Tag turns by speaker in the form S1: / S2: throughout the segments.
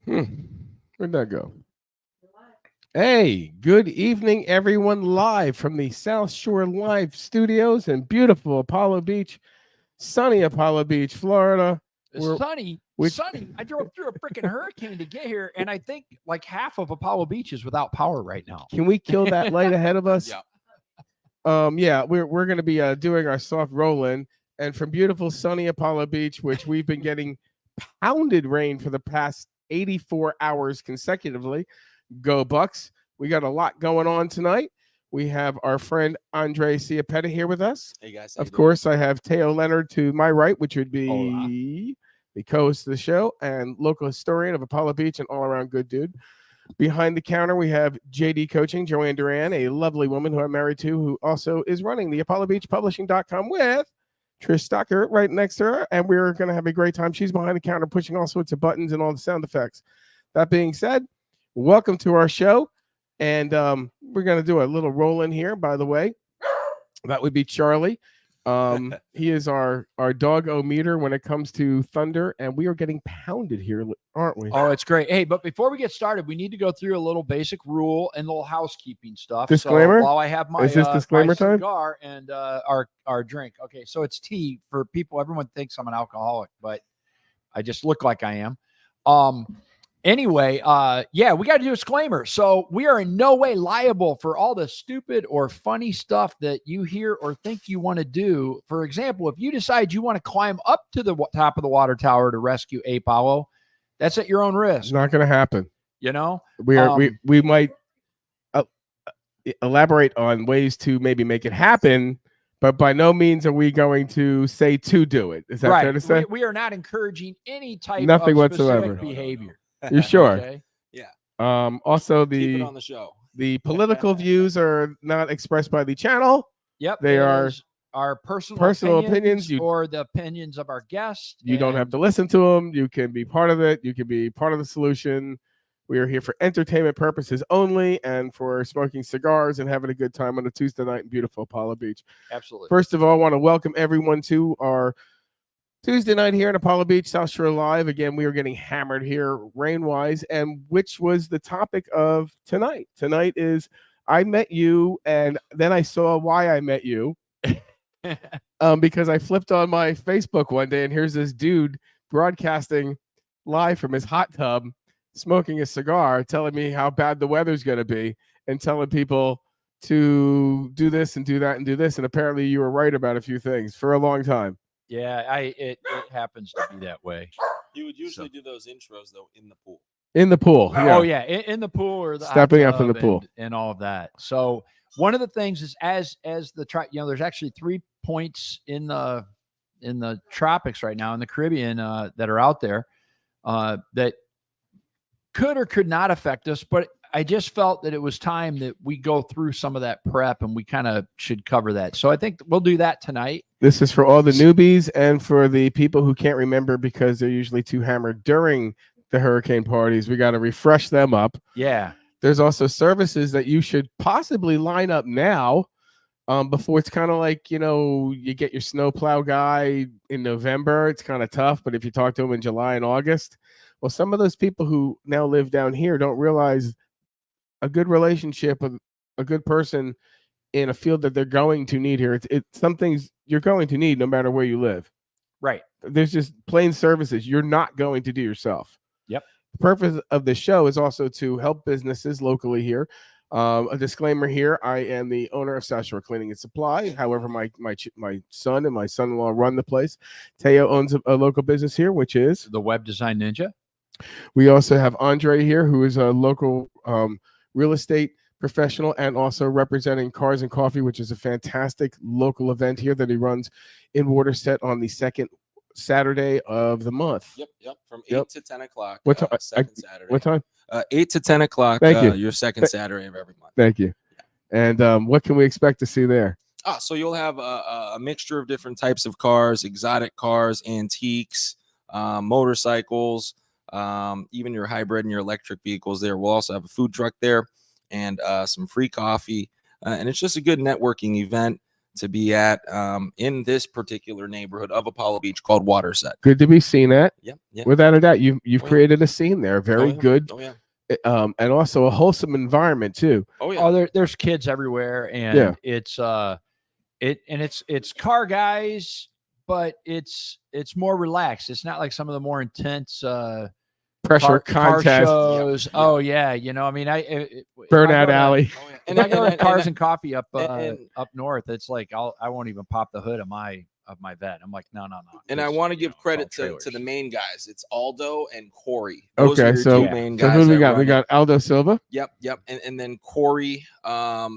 S1: Hmm. Where'd that go? Hey, good evening, everyone, live from the South Shore Live Studios in beautiful Apollo Beach, sunny Apollo Beach, Florida.
S2: Sunny.
S1: which
S2: I drove through a freaking hurricane to get here, and I think like half of Apollo Beach is without power right now.
S1: Can we kill that light ahead of us?
S3: Yeah.
S1: Yeah, we're going to be doing our soft roll-in, and from beautiful sunny Apollo Beach, which we've been getting pounded rain for the past 84 hours consecutively. Go Bucks. We got a lot going on tonight. We have our friend Andre Ciapetta here with us.
S3: Hey guys.
S1: Of course, I have Teo Leonard to my right, which would be the co-host of the show and local historian of Apollo Beach and all-around good dude. Behind the counter, we have JD Coaching, Joanne Duran, a lovely woman who I'm married to, who also is running the ApolloBeachPublishing.com with Trish Stocker right next to her, and we're going to have a great time. She's behind the counter pushing all sorts of buttons and all the sound effects. That being said, welcome to our show, and we're going to do a little roll-in here, by the way. That would be Charlie. He is our dog-o-meter when it comes to thunder, and we are getting pounded here, aren't we?
S2: Oh, it's great. Hey, but before we get started, we need to go through a little basic rule and a little housekeeping stuff.
S1: Disclaimer?
S2: So while I have my,
S1: Is this disclaimer
S2: my
S1: time?
S2: cigar and our drink. Okay, so it's tea for people. Everyone thinks I'm an alcoholic, but I just look like I am. Anyway, yeah, we got to do a disclaimer. So we are in no way liable for all the stupid or funny stuff that you hear or think you want to do. For example, if you decide you want to climb up to the top of the water tower to rescue Apollo, that's at your own risk.
S1: It's not going to happen.
S2: You know,
S1: we might elaborate on ways to maybe make it happen, but by no means are we going to say to do it. Is that
S2: right.
S1: fair to say?
S2: We are not encouraging any type
S1: Nothing
S2: of
S1: whatsoever.
S2: specific behavior.
S1: You're sure?
S2: Okay.
S3: Yeah.
S1: Also,
S3: Keep it on the show.
S1: the political views are not expressed by the channel.
S2: Yep.
S1: They are
S2: our personal
S1: opinions.
S2: or the opinions of our guests.
S1: You don't have to listen to them. You can be part of it. You can be part of the solution. We are here for entertainment purposes only and for smoking cigars and having a good time on a Tuesday night in beautiful Apollo Beach.
S2: Absolutely.
S1: First of all, I want to welcome everyone to our Tuesday night here in Apollo Beach, South Shore Live. Again, we are getting hammered here rain-wise, and which was the topic of tonight. Tonight is I met you, and then I saw why I met you. Because I flipped on my Facebook one day, and here's this dude broadcasting live from his hot tub, smoking a cigar, telling me how bad the weather's going to be, and telling people to do this and do that and do this. And apparently you were right about a few things for a long time.
S2: Yeah, it happens to be that way.
S3: You would usually do those intros though in the pool.
S1: In the pool. Yeah.
S2: Oh yeah, in the pool or the
S1: stepping
S2: hot
S1: up in the
S2: tub
S1: pool
S2: and all of that. So one of the things is as the there's actually 3 points in the tropics right now in the Caribbean that are out there that could or could not affect us, but I just felt that it was time that we go through some of that prep and we kind of should cover that. So I think we'll do that tonight.
S1: This is for all the newbies and for the people who can't remember because they're usually too hammered during the hurricane parties. We got to refresh them up.
S2: Yeah.
S1: There's also services that you should possibly line up now before it's kind of like, you get your snowplow guy in November. It's kind of tough. But if you talk to him in July and August, well, some of those people who now live down here don't realize a good relationship with a good person in a field that they're going to need here. It's some things you're going to need no matter where you live.
S2: Right.
S1: There's just plain services you're not going to do yourself.
S2: Yep.
S1: The purpose of this show is also to help businesses locally here. A disclaimer here: I am the owner of South Shore Cleaning and Supply. However, my son and my son-in-law run the place. Teo owns a local business here, which is
S2: the Web Design Ninja.
S1: We also have Andre here, who is a local real estate professional and also representing Cars and Coffee, which is a fantastic local event here that he runs in Waterset on the second Saturday of the month.
S3: Yep. From 8 to 10 o'clock.
S1: What time?
S3: Second Saturday.
S1: What time?
S3: 8 to 10 o'clock.
S1: Thank you.
S3: Your second Saturday of every month.
S1: Thank you. Yeah. And what can we expect to see there?
S3: So you'll have a mixture of different types of cars, exotic cars, antiques, motorcycles, even your hybrid and your electric vehicles there. We'll also have a food truck there and some free coffee. And it's just a good networking event to be at in this particular neighborhood of Apollo Beach called Waterset.
S1: Good to be seen at.
S3: Yep.
S1: Without a doubt, you've
S3: yeah.
S1: created a scene there. Very good.
S3: Oh yeah.
S1: And also a wholesome environment too.
S3: Oh yeah.
S2: Oh, there's kids everywhere, and it's it's car guys, but it's more relaxed. It's not like some of the more intense
S1: Pressure
S2: car
S1: contest.
S2: shows.
S3: Yep.
S2: Oh yeah, you know, I mean,
S1: Burnout Alley.
S3: Oh, yeah.
S2: And I go to Cars and Coffee up
S3: and-
S2: up north. It's like I won't even pop the hood of my vet. I'm like, no.
S3: And I want to give credit to
S2: trailers.
S3: the main guys. It's Aldo and Corey. Those are
S1: Okay,
S3: your
S1: so
S3: two main
S1: so
S3: guys
S1: who do we
S3: that
S1: got?
S3: run
S1: We
S3: it.
S1: got Aldo Silva.
S3: Yep. And then Corey,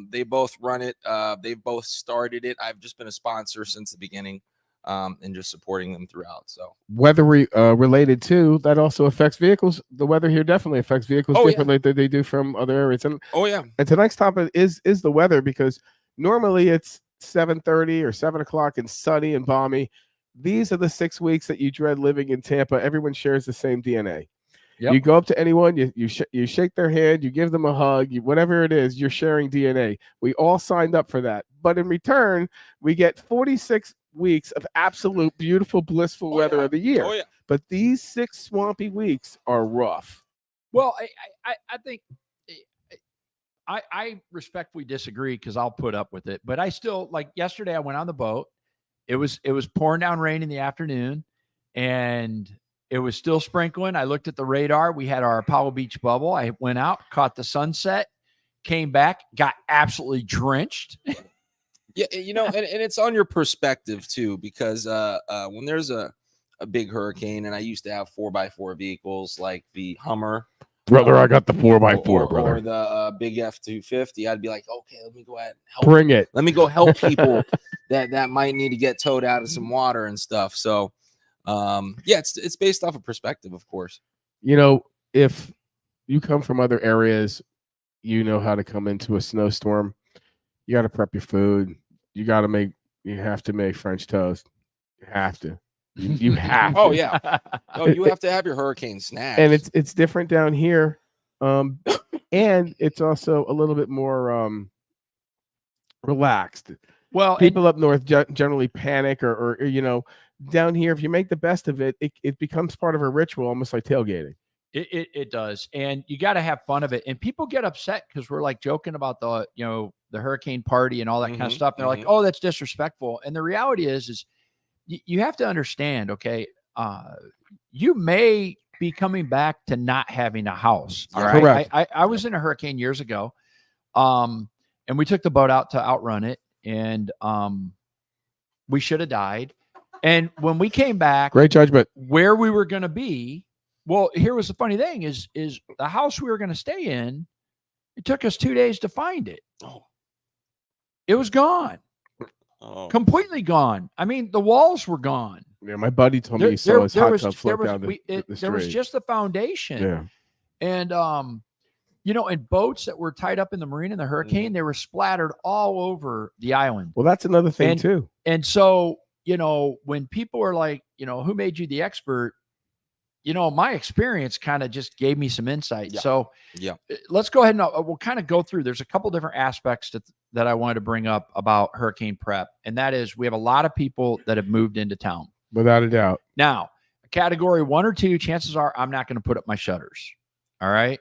S3: they both run it. They both started it. I've just been a sponsor since the beginning, and just supporting them throughout. So
S1: Weather related too, that also affects vehicles. The weather here definitely affects vehicles differently than they do from other areas. And and tonight's topic is the weather, because normally it's 7:30 or 7 o'clock and sunny and balmy. These are the 6 weeks that you dread living in Tampa. Everyone shares the same DNA.
S2: Yep.
S1: You go up to anyone, you shake their hand, you give them a hug, whatever it is, you're sharing DNA. We all signed up for that. But in return, we get 46 weeks of absolute beautiful, blissful weather of the year.
S3: Oh yeah.
S1: But these 6 swampy weeks are rough.
S2: Well, I think I respectfully disagree, because I'll put up with it. But I still, like yesterday, I went on the boat. It was pouring down rain in the afternoon, and it was still sprinkling. I looked at the radar. We had our Apollo Beach bubble. I went out, caught the sunset, came back, got absolutely drenched.
S3: Yeah, you know, and it's on your perspective too, because when there's a big hurricane, and I used to have 4x4 vehicles like the Hummer.
S1: Brother, I got the 4x4, brother.
S3: Or the big F-250. I'd be like, okay, let me go ahead and help.
S1: Bring it.
S3: Let me go help people that might need to get towed out of some water and stuff. So, it's based off of perspective, of course.
S1: You know, if you come from other areas, you know how to come into a snowstorm. You got to prep your food. You have to make French toast. You have to. You have.
S3: Oh yeah. Oh, you have to have your hurricane snacks.
S1: And it's different down here, and it's also a little bit more relaxed.
S2: Well,
S1: people up north generally panic, or you know, down here, if you make the best of it, it becomes part of a ritual, almost like tailgating.
S2: It does, and you got to have fun of it. And people get upset because we're like joking about the hurricane party and all that kind of stuff. And they're like, "Oh, that's disrespectful." And the reality is you have to understand, okay, you may be coming back to not having a house. All right.
S1: Correct.
S2: I was in a hurricane years ago, and we took the boat out to outrun it, and we should have died. And when we came back,
S1: great judgment,
S2: where we were going to be. Well, here was the funny thing is the house we were going to stay in, it took us 2 days to find it.
S3: Oh.
S2: It was gone.
S3: Oh.
S2: Completely gone. I mean, the walls were gone.
S1: Yeah, my buddy told me he saw his hot tub float down the street.
S2: There was just the foundation.
S1: Yeah.
S2: And, and boats that were tied up in the marina in the hurricane, they were splattered all over the island.
S1: Well, that's another thing too.
S2: And so, when people are like, who made you the expert? My experience kind of just gave me some insight.
S3: Yeah.
S2: So let's go ahead and we'll kind of go through. There's a couple different aspects that I wanted to bring up about hurricane prep. And that is, we have a lot of people that have moved into town.
S1: Without a doubt.
S2: Now, category 1 or 2, chances are I'm not going to put up my shutters. All right.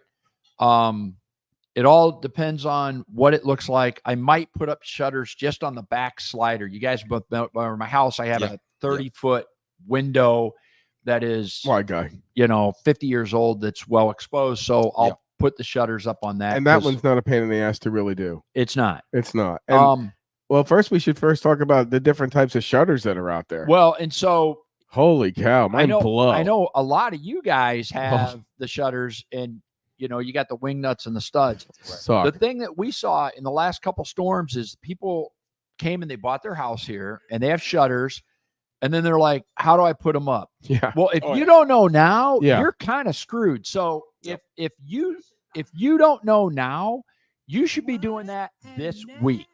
S2: It all depends on what it looks like. I might put up shutters just on the back slider. You guys both know, or my house, I have a 30-foot window that is, 50 years old, that's well exposed. So I'll put the shutters up on that.
S1: And that one's not a pain in the ass to really do.
S2: It's not.
S1: It's not. And, well, we should talk about the different types of shutters that are out there.
S2: Well, and so
S1: holy cow, mine blow.
S2: I know a lot of you guys have the shutters, and you got the wing nuts and the studs.
S1: Suck.
S2: The thing that we saw in the last couple storms is people came and they bought their house here and they have shutters. And then they're like, how do I put them up?
S1: Yeah.
S2: Well, if you don't know now, you're kind of screwed. So if you don't know now, you should be doing that this week.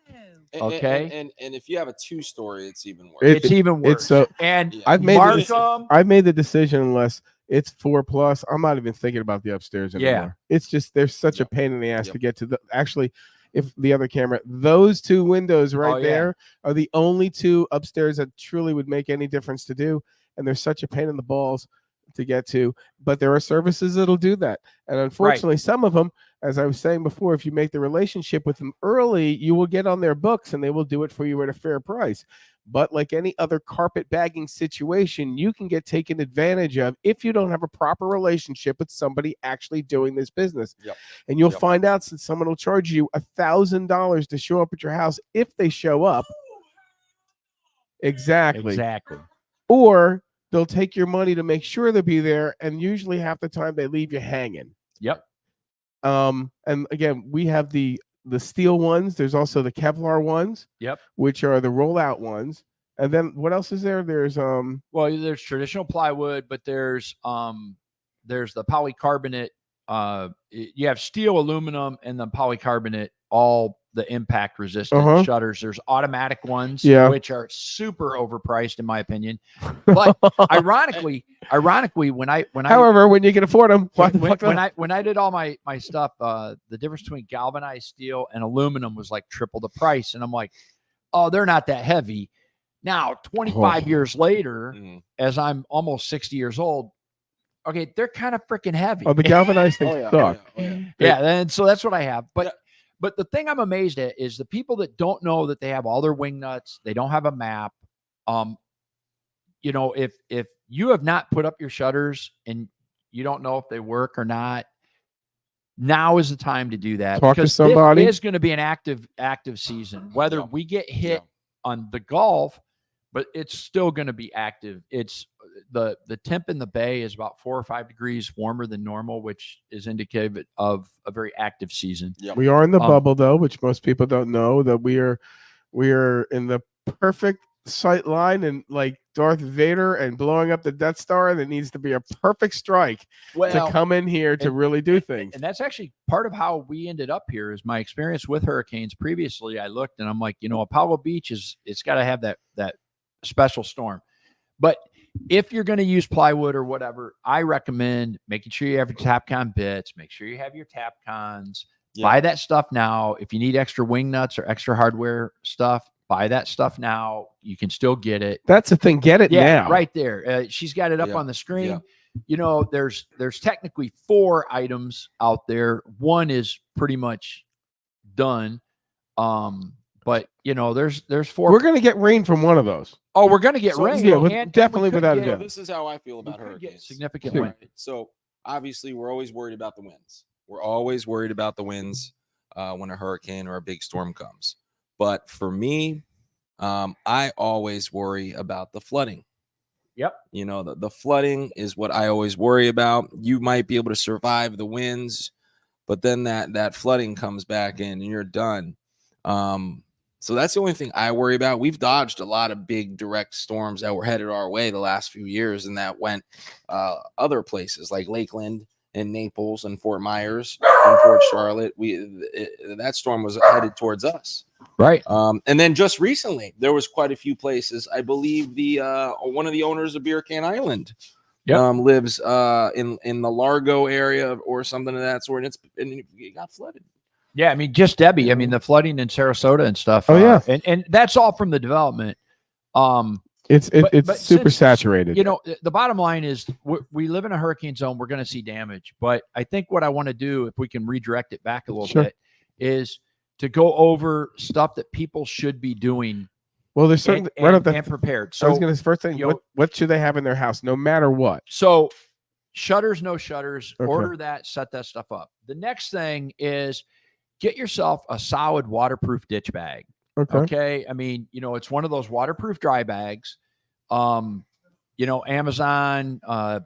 S2: Okay.
S3: And if you have a 2-story, it's even worse.
S2: It's even worse.
S1: It's so,
S2: and
S1: I've made the decision, unless it's 4+, I'm not even thinking about the upstairs anymore. It's just, there's such a pain in the ass to get to actually, if the other camera, those two windows right
S2: Oh, yeah.
S1: there are the only two upstairs that truly would make any difference to do. And they're such a pain in the balls to get to. But there are services that'll do that. And unfortunately, some of them, as I was saying before, if you make the relationship with them early, you will get on their books and they will do it for you at a fair price. But like any other carpet bagging situation, you can get taken advantage of if you don't have a proper relationship with somebody actually doing this business.
S3: Yep.
S1: And you'll find out that someone will charge you $1,000 to show up at your house if they show up. Exactly. Or they'll take your money to make sure they'll be there, and usually half the time they leave you hanging.
S2: Yep.
S1: And again, we have the steel ones. There's also the Kevlar ones.
S2: Yep.
S1: Which are the rollout ones. And then what else is there? There's
S2: well, there's traditional plywood, but there's the polycarbonate. You have steel, aluminum, and then polycarbonate, all the impact resistant shutters. There's automatic ones, which are super overpriced in my opinion. But ironically, when you can afford them, when I did all my stuff, the difference between galvanized steel and aluminum was like triple the price, and I'm like, oh, they're not that heavy. Now, 25 years later, as I'm almost 60 years old, okay, they're kind of freaking heavy.
S1: Oh, the galvanized things suck.
S2: Yeah, and so that's what I have. But the thing I'm amazed at is the people that don't know that they have all their wing nuts, they don't have a map. You know, if you have not put up your shutters and you don't know if they work or not, now is the time to do that.
S1: Talk to somebody.
S2: It is going to be an active season. Whether we get hit on the Gulf, but it's still going to be active. It's the temp in the bay is about 4 or 5 degrees warmer than normal, which is indicative of a very active season.
S3: Yep.
S1: We are in the bubble though, which most people don't know, that we are in the perfect sight line and like Darth Vader and blowing up the Death Star. There needs to be a perfect strike to come in here to really do things.
S2: And that's actually part of how we ended up here is my experience with hurricanes. Previously, I looked and I'm like, Apollo Beach it's got to have that special storm. But if you're going to use plywood or whatever, I recommend making sure you have your TAPCon bits, make sure you have your TAPCons, buy that stuff now. If you need extra wing nuts or extra hardware stuff, buy that stuff now. You can still get it.
S1: That's the thing. Get it now.
S2: Right there. She's got it up on the screen. Yeah. There's technically 4 items out there. One is pretty much done. But there's 4.
S1: We're gonna get rain from one of those.
S2: Oh, we're gonna get rain.
S1: Yeah, definitely without a doubt.
S3: This is how I feel about hurricanes.
S2: Significant wind.
S3: So obviously, we're always worried about the winds. We're always worried about the winds when a hurricane or a big storm comes. But for me, I always worry about the flooding.
S2: Yep.
S3: The flooding is what I always worry about. You might be able to survive the winds, but then that flooding comes back in and you're done. So that's the only thing I worry about. We've dodged a lot of big direct storms that were headed our way the last few years, and that went other places like Lakeland and Naples and Fort Myers and Port Charlotte. That storm was headed towards us.
S2: Right.
S3: And then just recently, there was quite a few places. I believe one of the owners of Beer Can Island lives in the Largo area or something of that sort, and it got flooded.
S2: Yeah, I mean, just Debbie. I mean, the flooding in Sarasota and stuff.
S1: Oh yeah,
S2: and that's all from the development.
S1: It's super saturated.
S2: The bottom line is we live in a hurricane zone. We're going to see damage, but I think what I want to do, if we can redirect it back a little bit, is to go over stuff that people should be doing.
S1: Well, there's certain
S2: and prepared. So
S1: I was going to first thing, what should they have in their house, no matter what?
S2: So shutters, no shutters. Okay. Order that, set that stuff up. The next thing is get yourself a solid waterproof ditch bag. Okay. I mean, it's one of those waterproof dry bags. Amazon,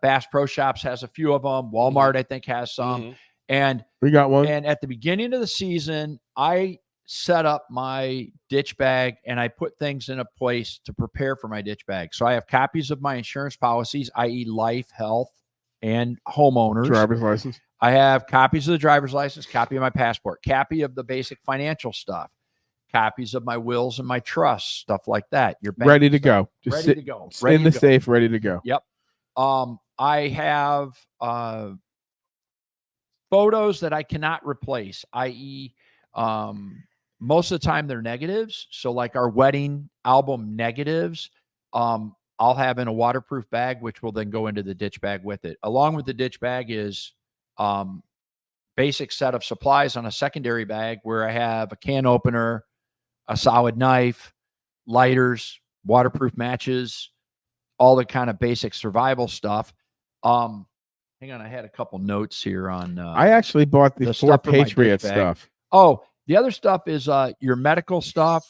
S2: Bass Pro Shops has a few of them. Walmart, I think, has some. And
S1: we got one.
S2: And at the beginning of the season, I set up my ditch bag and I put things in a place to prepare for my ditch bag. So I have copies of my insurance policies, i.e. life, health, and homeowners.
S1: Driver's license.
S2: I have copies of the driver's license, copy of my passport, copy of the basic financial stuff, copies of my wills and my trusts, stuff like that. You're
S1: ready to go.
S2: Just ready to go.
S1: In the safe, ready to go.
S2: Yep. I have photos that I cannot replace, i.e., Most of the time they're negatives. So like our wedding album negatives, I'll have in a waterproof bag, which will then go into the ditch bag with it. Along with the ditch bag is basic set of supplies on a secondary bag where I have a can opener, a solid knife, lighters, waterproof matches, all the kind of basic survival stuff. Hang on, I had a couple notes here on.
S1: I actually bought the 4 Patriot stuff.
S2: Oh, the other stuff is your medical stuff,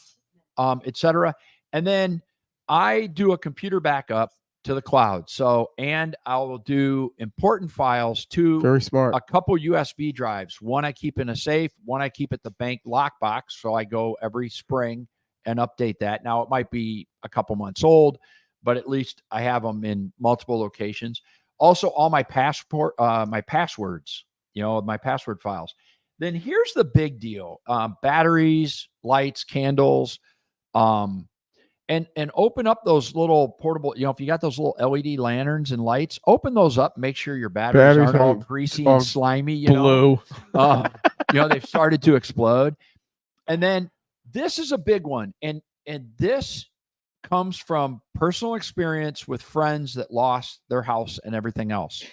S2: etc. And then I do a computer backup to the cloud. So, and I will do important files to
S1: Very smart.
S2: a couple USB drives. One I keep in a safe, one I keep at the bank lockbox. So I go every spring and update that. Now it might be a couple months old, but at least I have them in multiple locations. Also, all my my passwords, my password files. Then here's the big deal: batteries, lights, candles, and open up those little portable. If you got those little LED lanterns and lights, open those up. Make sure your batteries aren't all greasy and slimy.
S1: Blue.
S2: They've started to explode. And then this is a big one, and this comes from personal experience with friends that lost their house and everything else.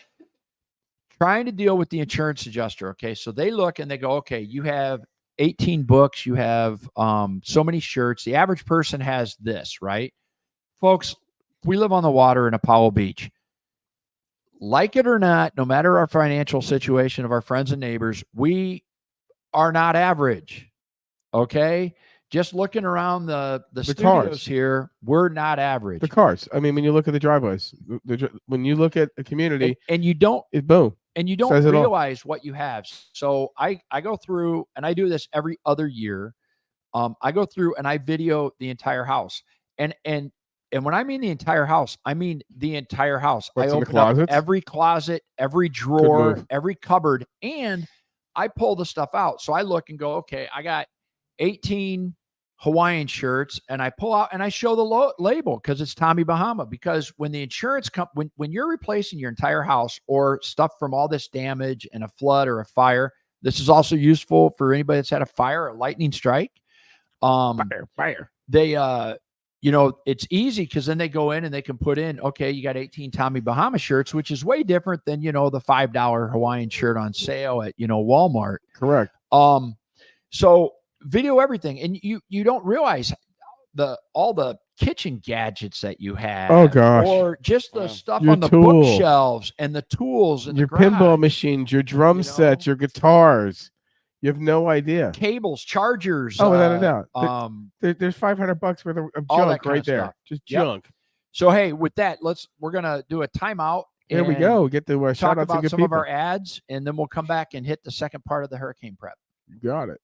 S2: Trying to deal with the insurance adjuster. Okay. So they look and they go, okay, you have 18 books. You have so many shirts. The average person has this, right? Folks, we live on the water in Apollo Beach. Like it or not, no matter our financial situation of our friends and neighbors, we are not average. Okay. Just looking around the studios
S1: cars
S2: here, we're not average.
S1: The cars. I mean, when you look at the driveways, when you look at a community,
S2: and you don't,
S1: boom.
S2: And you don't realize what you have. So I go through, and I do this every other year. I go through and I video the entire house. And when I mean the entire house, I mean the entire house.
S1: What's
S2: I open up every closet, every drawer, every cupboard, and I pull the stuff out. So I look and go, okay, I got 18 Hawaiian shirts, and I pull out and I show the label because it's Tommy Bahama. Because when the insurance when you're replacing your entire house or stuff from all this damage and a flood or a fire, this is also useful for anybody that's had a fire or lightning strike.
S1: Fire.
S2: They, it's easy because then they go in and they can put in, okay, you got 18 Tommy Bahama shirts, which is way different than, the $5 Hawaiian shirt on sale at, Walmart.
S1: Correct.
S2: So video everything, and you don't realize all the kitchen gadgets that you have.
S1: Oh gosh.
S2: Or just the stuff
S1: your
S2: on the
S1: tools.
S2: bookshelves and the tools and
S1: your
S2: the garage.
S1: Pinball machines, your drum sets, your guitars. You have no idea.
S2: Cables, chargers.
S1: Oh, without a doubt. There's $500 worth of junk right there.
S2: Stuff.
S1: Just junk.
S2: So hey, with that, we're gonna do a timeout.
S1: There we go. Get to shout out
S2: about
S1: to
S2: some of our ads, and then we'll come back and hit the second part of the hurricane prep.
S1: You got it.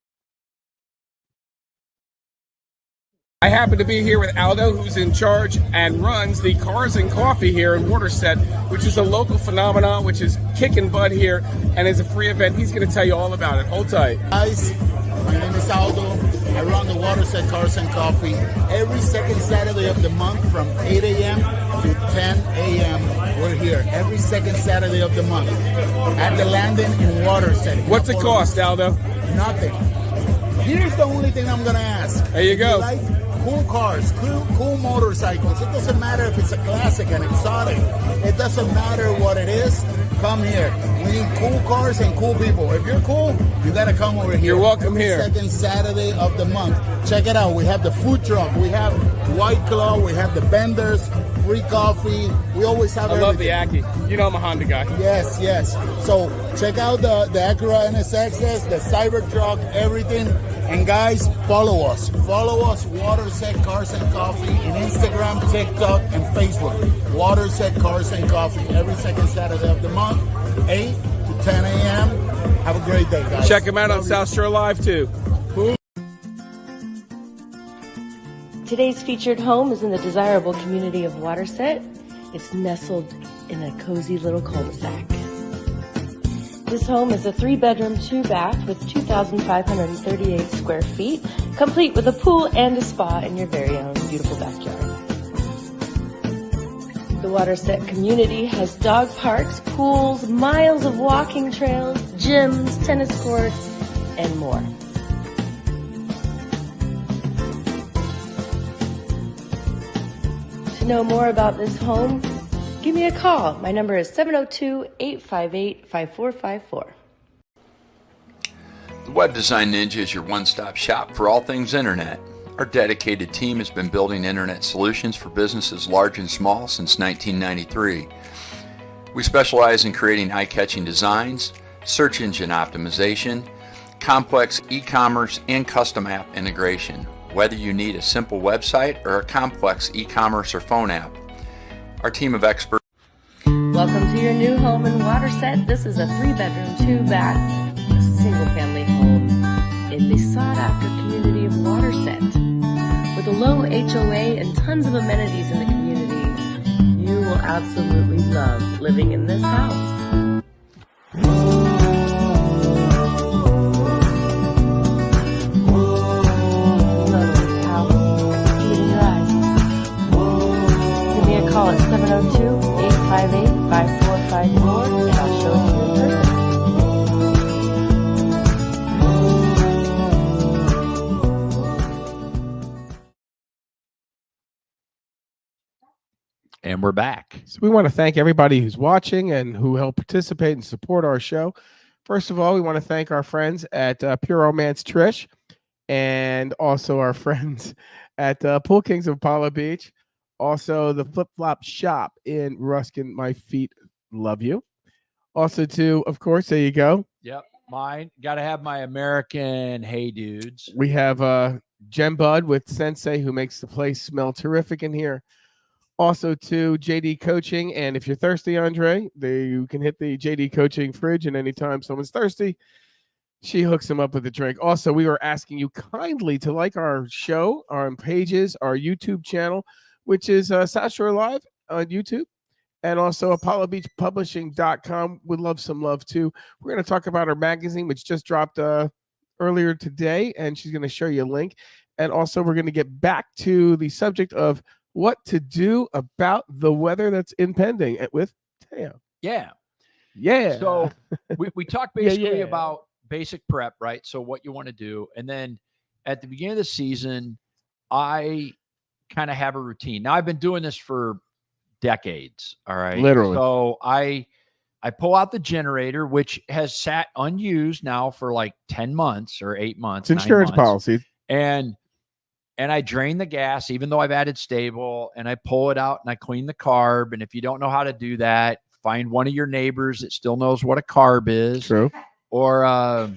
S4: I happen to be here with Aldo, who's in charge and runs the Cars and Coffee here in Waterset, which is a local phenomenon, which is kicking butt here and is a free event. He's going to tell you all about it. Hold tight.
S5: Guys, my name is Aldo. I run the Waterset Cars and Coffee every second Saturday of the month from 8 a.m. to 10 a.m. We're here every second Saturday of the month at the landing in Waterset.
S4: What's it cost, Aldo?
S5: Nothing. Here's the only thing I'm going to ask.
S4: There you go.
S5: Cool cars, cool motorcycles. It doesn't matter if it's a classic, an exotic. It doesn't matter what it is. Come here. We need cool cars and cool people. If you're cool, you got to come over here.
S4: You're welcome here.
S5: Second Saturday of the month. Check it out. We have the food truck. We have White Claw. We have the vendors. Free coffee. We always have everything.
S4: I love the Aki. You know I'm a Honda guy.
S5: Yes, yes. So check out the Acura NSXs, the Cybertruck, everything. And guys, follow us. Follow us, Waterset Cars and Coffee, in Instagram, TikTok, and Facebook. Waterset Cars and Coffee every second Saturday of the month, 8 to 10 a.m. Have a great day, guys.
S4: Check them out on South Shore Live, too.
S6: Today's featured home is in the desirable community of Waterset. It's nestled in a cozy little cul-de-sac. This home is a 3-bedroom, 2-bath with 2,538 square feet, complete with a pool and a spa in your very own beautiful backyard. The Waterset community has dog parks, pools, miles of walking trails, gyms, tennis courts, and more. To know more about this home, give me a call. My number is 702-858-5454.
S7: The Web Design Ninja is your one-stop shop for all things internet. Our dedicated team has been building internet solutions for businesses large and small since 1993. We specialize in creating eye-catching designs, search engine optimization, complex e-commerce, and custom app integration, whether you need a simple website or a complex e-commerce or phone app. Our team of experts.
S6: Welcome to your new home in Waterset. This is a 3-bedroom, 2-bath, single-family home in the sought-after community of Waterset. With a low HOA and tons of amenities in the community, you will absolutely love living in this house. Give me a call at 702-858-5454 and I'll show you in person.
S2: And we're back.
S1: So we want to thank everybody who's watching and who helped participate and support our show. First of all, we want to thank our friends at Pure Romance Trish and also our friends at Pool Kings of Apollo Beach. Also, the Flip Flop Shop in Ruskin. My feet love you. Also, too, of course, there you go.
S2: Yep. Mine. Got to have my American Hey Dudes.
S1: We have Jen Bud with Sensei, who makes the place smell terrific in here. Also, to JD Coaching. And if you're thirsty, Andre, you can hit the JD Coaching fridge. And anytime someone's thirsty, she hooks them up with a drink. Also, we were asking you kindly to like our show, our pages, our YouTube channel, which is South Shore Live on YouTube, and also ApolloBeachPublishing.com. Would love some love, too. We're going to talk about our magazine, which just dropped earlier today, and she's going to show you a link. And also, we're going to get back to the subject of what to do about the weather that's impending with Teo.
S2: Yeah.
S1: Yeah.
S2: So we talked basically
S1: yeah.
S2: about basic prep, right? So what you want to do. And then at the beginning of the season, I kind of have a routine. Now I've been doing this for decades. All right.
S1: Literally.
S2: So I pull out the generator, which has sat unused now for like 10 months or 8 months.
S1: It's insurance policy.
S2: And I drain the gas, even though I've added stable, and I pull it out and I clean the carb. And if you don't know how to do that, find one of your neighbors that still knows what a carb is.
S1: True.
S2: Or,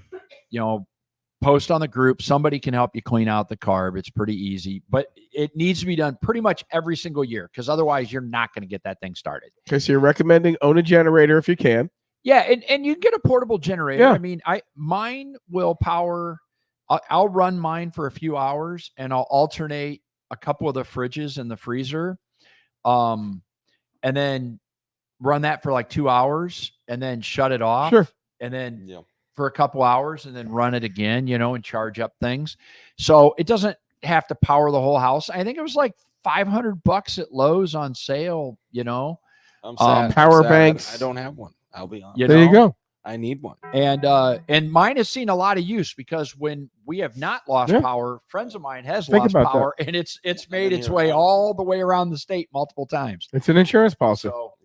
S2: post on the group. Somebody can help you clean out the carb. It's pretty easy, but it needs to be done pretty much every single year because otherwise you're not going to get that thing started.
S1: Okay, so you're recommending own a generator if you can.
S2: Yeah, and you can get a portable generator.
S1: Yeah.
S2: I mean, mine will power. I'll run mine for a few hours and I'll alternate a couple of the fridges and the freezer. And then run that for like 2 hours and then shut it off.
S1: Sure.
S2: And then for a couple hours and then run it again, and charge up things. So it doesn't have to power the whole house. I think it was like $500 at Lowe's on sale,
S3: I'm sad.
S1: Power
S3: I'm sad.
S1: banks.
S3: I don't have one. I'll be honest.
S1: There you go.
S3: I need one.
S2: And mine has seen a lot of use because when we have not lost power, friends of mine has
S1: Think
S2: lost
S1: about
S2: power and it's made its way all the way around the state multiple times.
S1: It's an insurance policy.
S2: So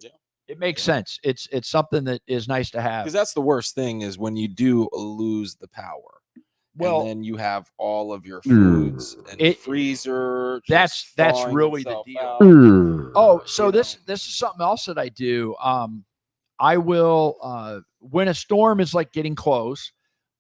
S2: it makes sense. It's something that is nice to have.
S3: Because that's the worst thing is when you do lose the power.
S2: Well,
S3: and then you have all of your foods and freezer.
S2: That's
S3: thawing
S2: really the
S3: itself
S2: deal.
S3: out.
S2: Oh, so this is something else that I do. I will when a storm is like getting close.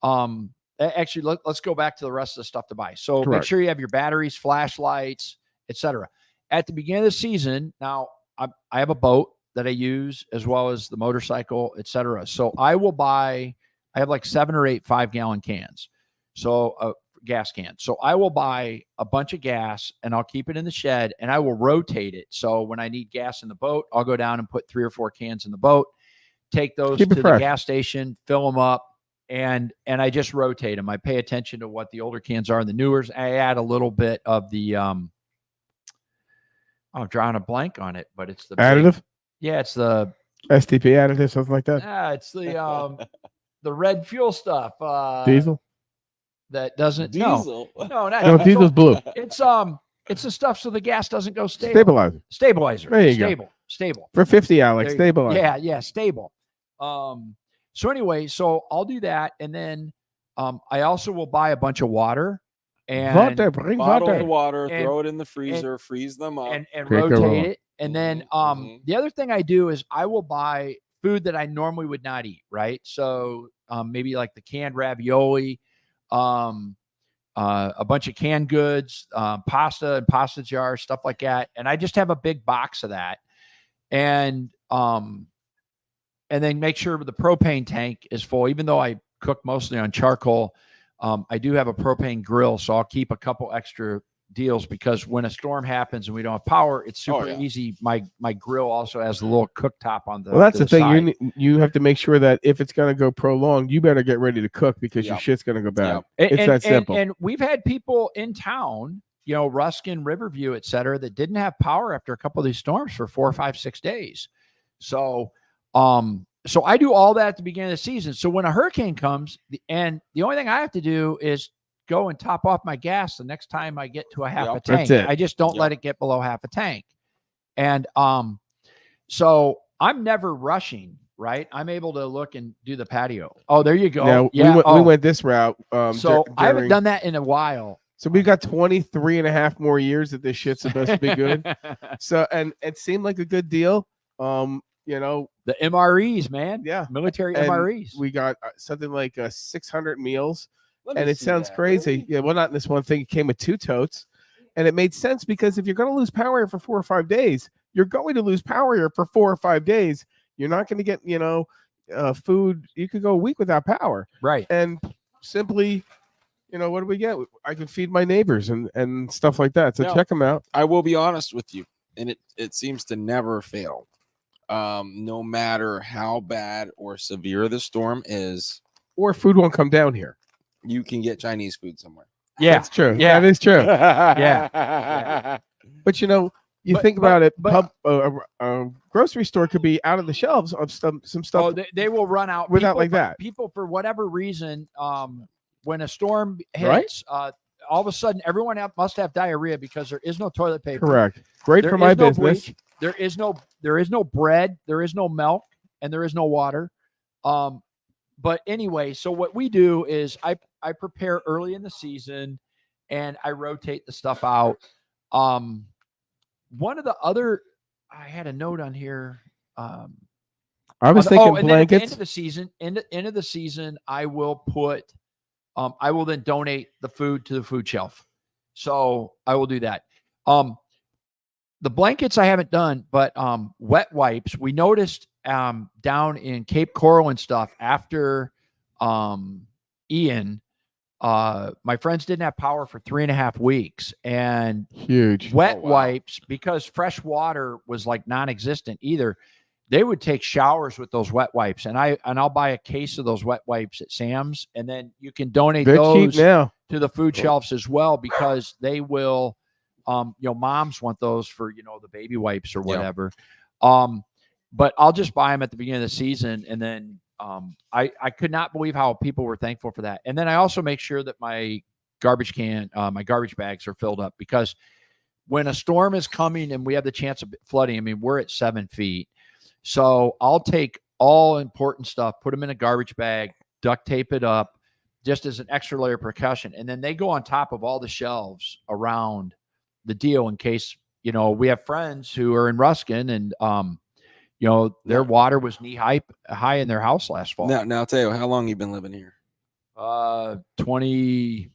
S2: Actually, let's go back to the rest of the stuff to buy. So make sure you have your batteries, flashlights, etc. At the beginning of the season, now I have a boat that I use as well as the motorcycle, etc. So I have like 7 or 8 5-gallon cans. So gas cans. So I will buy a bunch of gas and I'll keep it in the shed and I will rotate it. So when I need gas in the boat, I'll go down and put 3 or 4 cans in the boat, take those to the gas station, fill them up, and I just rotate them. I pay attention to what the older cans are and the newer. I add a little bit of the I'm drawing a blank on it, but it's the
S1: additive.
S2: It's the
S1: STP additive, something like that.
S2: It's the red fuel stuff.
S1: Diesel.
S2: That doesn't
S3: diesel.
S2: No, not
S1: no. Diesel's blue.
S2: It's It's the stuff so the gas doesn't go stable.
S1: Stabilizer.
S2: Stabilizer.
S1: There you go.
S2: Stable.
S1: For 50, Alex,
S2: There you-
S1: stabilizer.
S2: Yeah, stable. So anyway, so I'll do that, and then I also will buy a bunch of water and
S1: Bring
S3: Bottle
S1: water.
S3: the water,
S2: And-
S3: throw it in the freezer, freeze them up.
S2: and
S1: Quick
S2: rotate
S1: roll.
S2: it. And then
S3: Mhm.
S2: the other thing I do is I will buy food that I normally would not eat, right? So maybe like the canned ravioli, a bunch of canned goods, pasta and pasta jars, stuff like that. And I just have a big box of that. And then make sure the propane tank is full, even though I cook mostly on charcoal. I do have a propane grill, so I'll keep a couple extra deals because when a storm happens and we don't have power, it's super easy. My grill also has a little cooktop on the.
S1: Well, that's
S2: to
S1: the thing.
S2: side.
S1: You have to make sure that if it's going to go prolonged, you better get ready to cook because your shit's going to go bad. It's that simple.
S2: And we've had people in town, Ruskin, Riverview, et cetera, that didn't have power after a couple of these storms for 4, 5, 6 days. So I do all that at the beginning of the season. So when a hurricane comes, and the only thing I have to do is go and top off my gas the next time I get to a half a tank.
S1: That's it.
S2: I just don't let it get below half a tank. And so I'm never rushing, right? I'm able to look and do the patio. Oh, there you go.
S1: Now, we went this route.
S2: So I haven't done that in a while.
S1: So we've got 23 and a half more years that this shit's supposed to be good. So, and it seemed like a good deal.
S2: The MREs, man.
S1: Yeah.
S2: Military
S1: And
S2: MREs.
S1: we got something like 600 meals.
S3: Let me
S1: And it
S3: see
S1: sounds
S3: that.
S1: crazy.
S3: Really?
S1: Yeah, well, not in this one thing. It came with 2 totes. And it made sense because if you're going to lose power here for 4 or 5 days, you're going to lose power here for 4 or 5 days. You're not going to get, food. You could go a week without power.
S2: Right.
S1: And simply, what do we get? I can feed my neighbors and stuff like that. So
S3: Yeah.
S1: check them out.
S3: I will be honest with you, and it seems to never fail. No matter how bad or severe the storm is,
S1: Or food won't come down here.
S3: you can get Chinese food somewhere.
S2: Yeah.
S1: That's true.
S2: Yeah.
S1: That is true.
S2: Yeah.
S1: But you think about it, grocery store could be out of the shelves of some stuff.
S2: Oh, they will run out
S1: without
S2: people,
S1: like that.
S2: People, for whatever reason, when a storm hits, all of a sudden everyone must have diarrhea because there is no toilet paper.
S1: Correct. Great
S2: There
S1: for my
S2: is no
S1: business.
S2: bleach, there is no bread, there is no milk, and there is no water. But anyway, so what we do is I prepare early in the season and I rotate the stuff out. One of the other, I had a note on here.
S1: I was thinking
S2: and then at the
S1: blankets.
S2: end of the season, I will put, I will then donate the food to the food shelf. So I will do that. The blankets I haven't done, but wet wipes. We noticed down in Cape Coral and stuff after Ian, my friends didn't have power for 3.5 weeks, and
S1: Huge.
S2: wet wipes, because fresh water was like non-existent either. They would take showers with those wet wipes, and I'll buy a case of those wet wipes at Sam's, and then you can donate
S1: They're
S2: those
S1: cheap now.
S2: to the food shelves as well, because they will, moms want those for, the baby wipes or whatever. But I'll just buy them at the beginning of the season. And then I could not believe how people were thankful for that. And then I also make sure that my garbage bags are filled up, because when a storm is coming and we have the chance of flooding, we're at 7 feet. So I'll take all important stuff, put them in a garbage bag, duct tape it up, just as an extra layer of precaution. And then they go on top of all the shelves around the deal in case, we have friends who are in Ruskin and, their water was knee high in their house last fall.
S3: Now I'll tell you, how long you been living here?
S2: 20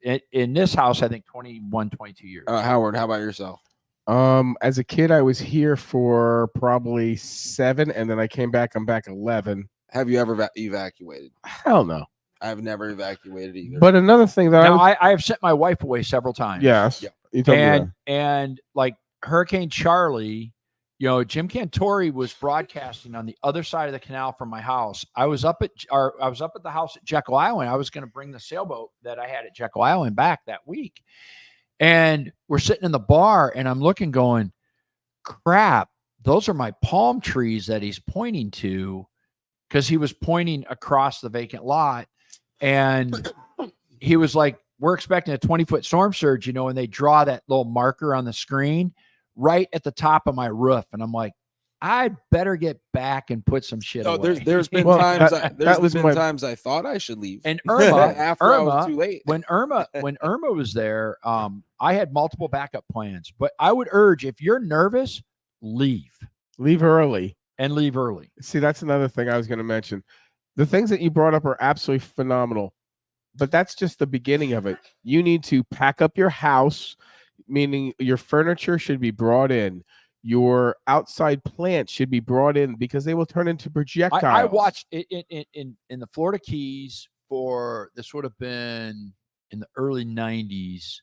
S2: in this house, I think 21, 22 years.
S3: Howard, how about yourself?
S1: As a kid, I was here for probably 7, and then I came back. I'm back 11.
S3: Have you ever evacuated?
S1: Hell no.
S3: I've never evacuated either.
S1: But another thing that
S2: I have sent my wife away several times.
S1: Yes.
S3: Yep.
S1: You told me that.
S2: And like Hurricane Charlie, Jim Cantori was broadcasting on the other side of the canal from my house. I was up at the house at Jekyll Island. I was going to bring the sailboat that I had at Jekyll Island back that week. And we're sitting in the bar and I'm looking going, crap, those are my palm trees that he's pointing to, because he was pointing across the vacant lot. And he was like, we're expecting a 20-foot storm surge, you know, and they draw that little marker on the screen right at the top of my roof. And I'm like, I better get back and put some shit away.
S3: There's been
S1: Well,
S3: times
S1: that was my-
S3: times I thought I should leave.
S2: And Irma,
S3: after I was too late.
S2: when Irma was there, I had multiple backup plans. But I would urge, if you're nervous, leave
S1: early.
S2: and leave early.
S1: See, that's another thing I was going to mention. The things that you brought up are absolutely phenomenal, but that's just the beginning of it. You need to pack up your house, meaning your furniture should be brought in. Your outside plants should be brought in because they will turn into projectiles.
S2: I watched it in the Florida Keys for this would have been in the early 90s.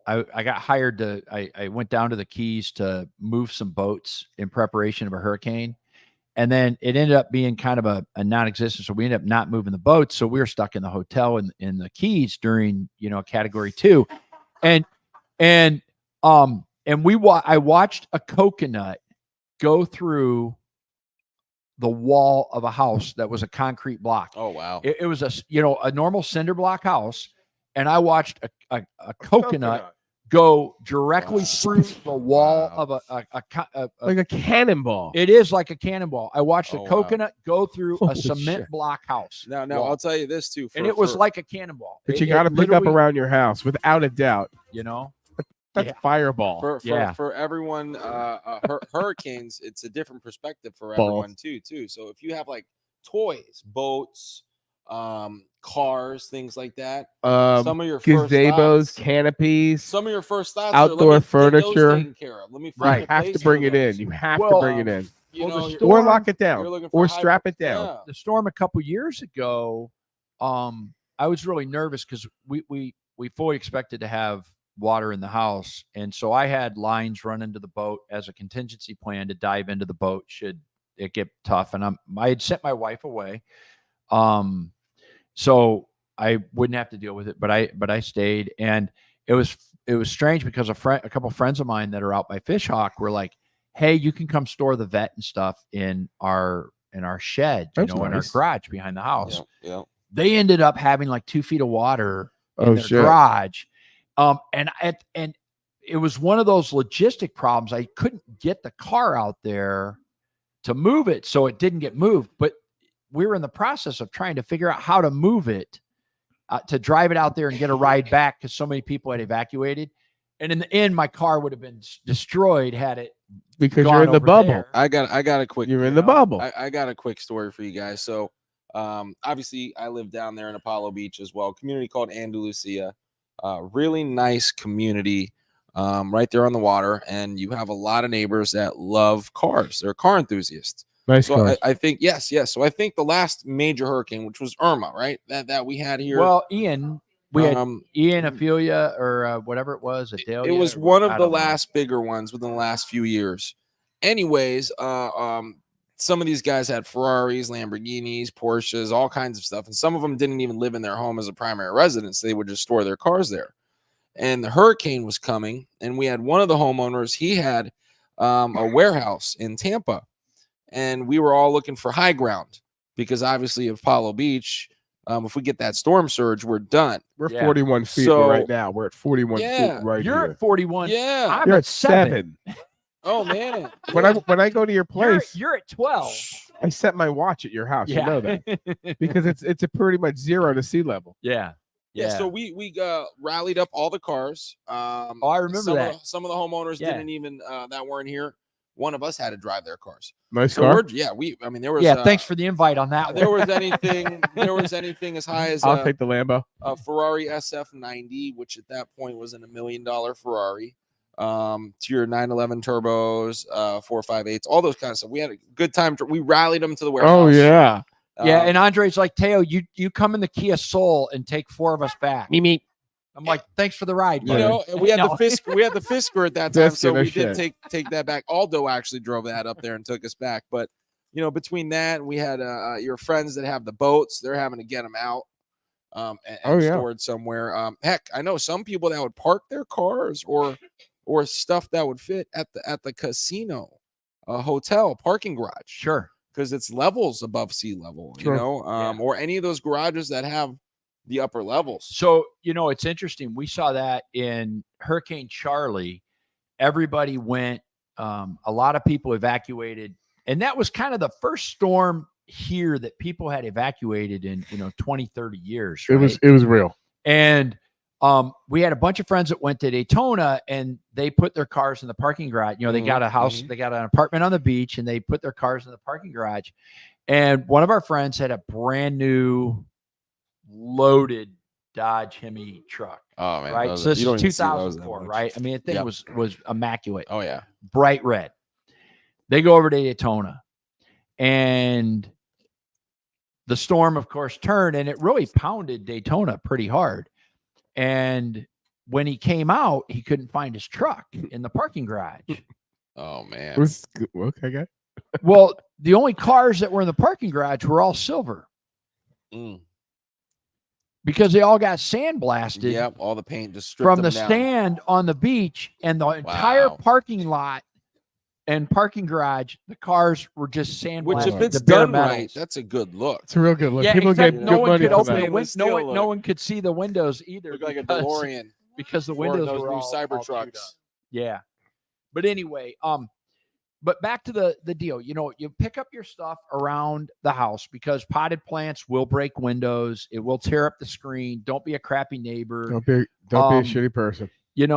S2: I got hired I went down to the Keys to move some boats in preparation of a hurricane. And then it ended up being kind of a non-existent. So we ended up not moving the boats. So we were stuck in the hotel in the Keys during, you know, Category 2. I watched a coconut go through the wall of a house that was a concrete block.
S3: Oh, wow.
S2: It was a normal cinder block house. And I watched a coconut go directly through the wall of
S1: like a cannonball.
S2: It is like a cannonball. I watched a
S3: Oh,
S2: coconut go through
S1: Holy
S2: a cement
S1: shit.
S2: block house.
S3: Now,
S2: wall.
S3: I'll tell you this too.
S2: And it was like a cannonball.
S1: But you got to pick up around your house without a doubt.
S2: You know,
S1: That's fireball.
S3: For everyone, hurricanes, it's a different perspective for
S1: Ball.
S3: everyone too. So if you have like toys, boats, cars, things like that, some of your first
S1: gazebos,
S3: thoughts,
S1: canopies,
S3: some of your first thoughts,
S1: outdoor furniture.
S3: Let me
S1: Right, you have to bring it in. You have to bring it in,
S3: You know, you're-
S1: or lock it
S3: you're
S1: down,
S3: looking for
S1: or
S3: high-
S1: strap it down.
S3: Yeah.
S2: the storm a couple years ago, I was really nervous because we fully expected to have water in the house, and so I had lines run into the boat as a contingency plan to dive into the boat should it get tough. And I had sent my wife away, so I wouldn't have to deal with it. But I stayed, and it was strange because a couple of friends of mine that are out by Fishhawk were like, "Hey, you can come store the vet and stuff in our shed,
S1: That's
S2: in our
S1: nice.
S2: garage behind the house."
S3: Yeah.
S2: They ended up having like 2 feet of water in their
S1: shit.
S2: garage. And it was one of those logistic problems. I couldn't get the car out there to move it, so it didn't get moved. But we were in the process of trying to figure out how to move it, to drive it out there and get a ride back because so many people had evacuated. And in the end, my car would have been destroyed had it
S1: Because
S2: gone
S1: you're in the
S2: over
S1: bubble.
S2: there.
S3: I got a quick.
S1: You're in the bubble.
S3: I got a quick story for you guys. So, obviously, I live down there in Apollo Beach as well. Community called Andalusia. Really nice community, right there on the water, and you have a lot of neighbors that love cars. They're car enthusiasts.
S1: Nice
S3: So
S1: cars.
S3: I think yes. So I think the last major hurricane, which was Irma, right? That we had here.
S2: Well, Ian, we had
S3: um,
S2: Ian, Ophelia, or whatever it was, Adelia.
S3: it was
S2: or
S3: one
S2: I
S3: of the
S2: don't know.
S3: last bigger ones within the last few years. Anyways, some of these guys had Ferraris, Lamborghinis, Porsches, all kinds of stuff, and some of them didn't even live in their home as a primary residence. They would just store their cars there. And the hurricane was coming, and we had one of the homeowners. He had a warehouse in Tampa, and we were all looking for high ground because obviously Apollo Beach. If we get that storm surge, we're done.
S1: We're
S2: Yeah.
S1: 41 feet
S3: So-
S1: right now. We're at 41
S3: Yeah.
S1: feet right
S2: You're
S1: here.
S2: at 41.
S3: Yeah.
S2: I'm
S1: You're
S2: at
S1: at 7.
S3: Oh man.
S1: When I go to your place,
S2: You're at 12.
S1: I set my watch at your house.
S2: Yeah.
S1: You know that because it's a pretty much 0 to sea level.
S2: yeah.
S3: Yeah, so we rallied up all the cars. I
S2: remember that.
S3: Some of the homeowners
S2: Yeah.
S3: didn't even that weren't here. One of us had to drive their cars.
S1: Nice
S3: So
S1: car.
S3: there was
S2: Thanks for the invite on that
S3: there
S2: one.
S3: was anything as high as
S1: I'll take the Lambo.
S3: a Ferrari SF90, which at that point was an $1 million Ferrari. To your 911 turbos, 458s, all those kinds of stuff. We had a good time. We rallied them to the warehouse.
S1: Oh yeah.
S2: Yeah, and Andre's like, Teo, you come in the Kia Soul and take 4 of us back.
S1: Me.
S2: I'm like, thanks for the ride.
S3: You
S2: buddy."
S3: know, and we had
S2: No.
S3: the Fisker at that time,
S1: Fisker,
S3: so
S1: no
S3: we did
S1: shit.
S3: take that back. Aldo actually drove that up there and took us back. But between that, and we had your friends that have the boats. They're having to get them out and stored somewhere. Heck, I know some people that would park their cars or stuff that would fit at the casino, hotel parking garage.
S2: Sure.
S3: Because it's levels above sea level,
S1: Sure.
S3: or any of those garages that have the upper levels.
S2: So, it's interesting. We saw that in Hurricane Charlie. Everybody went, a lot of people evacuated. And that was kind of the first storm here that people had evacuated in, 20, 30 years. Right?
S1: It was real.
S2: And we had a bunch of friends that went to Daytona, and they put their cars in the parking garage. They got a house, they got an apartment on the beach, and they put their cars in the parking garage. And one of our friends had a brand new loaded Dodge Hemi truck.
S3: Oh man.
S2: Right. So this is 2004, right? I mean, the thing was immaculate.
S3: Oh yeah.
S2: Bright red. They go over to Daytona, and the storm, of course, turned, and it really pounded Daytona pretty hard. And when he came out, he couldn't find his truck in the parking garage.
S3: Oh man.
S1: Okay, guy.
S2: Well, the only cars that were in the parking garage were all silver. Because they all got sandblasted.
S3: Yep, all the paint just stripped
S2: from the
S3: them down.
S2: stand on the beach, and the entire parking lot and parking garage, the cars were just sandblasted.
S3: Which, if it's
S2: the bare
S3: done
S2: metals.
S3: right, that's a good look.
S1: It's a real good look.
S2: Yeah,
S1: People
S2: except
S1: get
S2: no
S1: good
S2: one
S1: money
S2: could
S1: for
S2: open
S1: that.
S2: the window. No one could see the windows either.
S3: Look like a
S2: because-
S3: DeLorean.
S2: because the
S3: Or
S2: windows
S3: those
S2: were
S3: new
S2: all
S3: Cyber
S2: chewed
S3: trucks.
S2: up. Yeah. But anyway, but back to the deal. You pick up your stuff around the house, because potted plants will break windows. It will tear up the screen. Don't be a crappy neighbor.
S1: Don't be a shitty person.
S2: You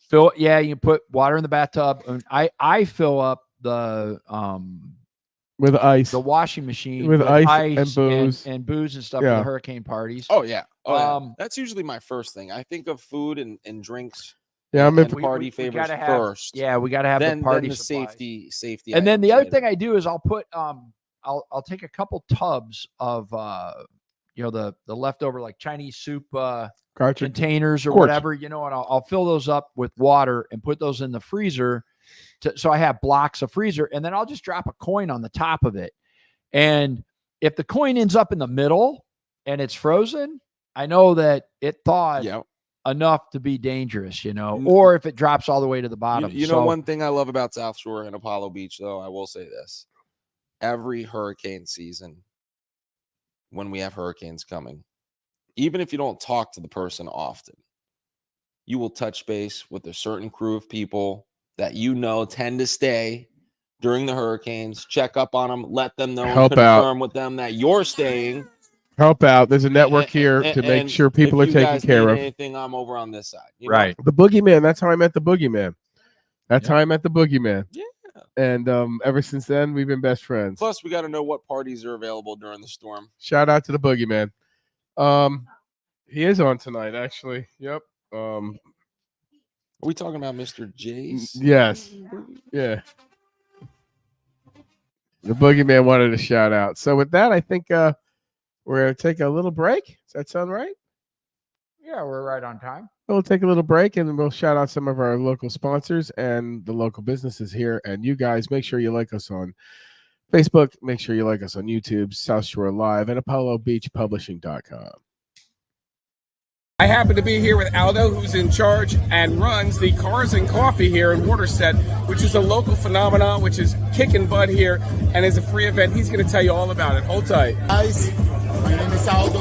S2: can put water in the bathtub. And I fill up the
S1: with ice,
S2: the washing machine
S1: with ice and booze
S2: and booze and stuff for the hurricane parties.
S3: Oh yeah. That's usually my first thing. I think of food and drinks.
S1: Yeah, I'm
S3: and
S1: in
S3: party favors first.
S2: Yeah, we got to have
S3: then,
S2: the party
S3: then the
S2: supplies.
S3: safety.
S2: And then the
S3: items
S2: other
S3: later.
S2: thing I do is I'll put I'll take a couple tubs of the leftover like Chinese soup containers or whatever, and I'll fill those up with water and put those in the freezer. So I have blocks of freezer, and then I'll just drop a coin on the top of it. And if the coin ends up in the middle and it's frozen, I know that it thawed enough to be dangerous, or if it drops all the way to the bottom.
S3: You know, one thing I love about South Shore and Apollo Beach, though, I will say this. Every hurricane season, when we have hurricanes coming, even if you don't talk to the person often, you will touch base with a certain crew of people that tend to stay during the hurricanes, check up on them, let them know, confirm with them that you're staying.
S1: Help out. There's a network here to make sure people are taken care of.
S3: Anything, I'm over on this side.
S2: Right.
S1: The boogeyman. That's how I met the boogeyman. That's how I met the boogeyman.
S3: Yeah.
S1: And ever since then, we've been best friends.
S3: Plus, we got to know what parties are available during the storm.
S1: Shout out to the boogeyman. He is on tonight, actually. Yep.
S3: Are we talking about Mr. Jace?
S1: Yes. Yeah. The boogeyman wanted a shout out. So with that, I think we're going to take a little break. Does that sound right?
S2: Yeah, we're right on time.
S1: We'll take a little break, and we'll shout out some of our local sponsors and the local businesses here. And you guys, make sure you like us on Facebook. Make sure you like us on YouTube, South Shore Live, and ApolloBeachPublishing.com.
S4: I happen to be here with Aldo, who's in charge and runs the Cars and Coffee here in Waterset, which is a local phenomenon, which is kicking butt here and is a free event. He's going to tell you all about it. Hold tight.
S5: Guys, my name is Aldo.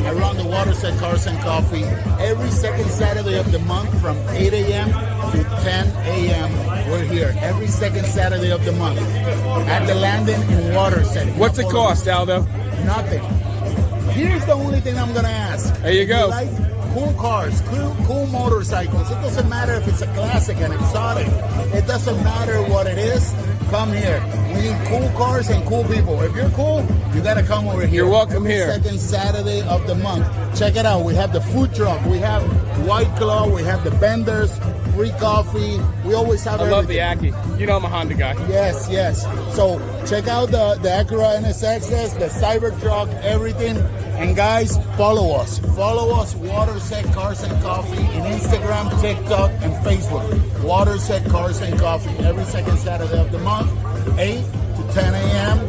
S5: I run the Waterset Cars and Coffee every second Saturday of the month from 8 a.m. to 10 a.m. We're here every second Saturday of the month at the landing in Waterset.
S4: What's it cost, Aldo?
S5: Nothing. Here's the only thing I'm going to ask.
S4: There you go.
S5: Like cool cars, cool motorcycles. It doesn't matter if it's a classic, an exotic. It doesn't matter what it is. Come here. We need cool cars and cool people. If you're cool, you got to come over here.
S4: You're welcome here.
S5: Second Saturday of the month. Check it out. We have the food truck. We have White Claw. We have the vendors. Free coffee. We always have
S4: I love the
S5: everything.
S4: Aki. You know I'm a Honda guy.
S5: Yes, yes. So check out the Acura NSXs, the Cybertruck, everything. And guys, follow us. Follow us, Waterset Cars and Coffee, in Instagram, TikTok, and Facebook. Waterset Cars and Coffee every second Saturday of the month, 8 to 10 a.m.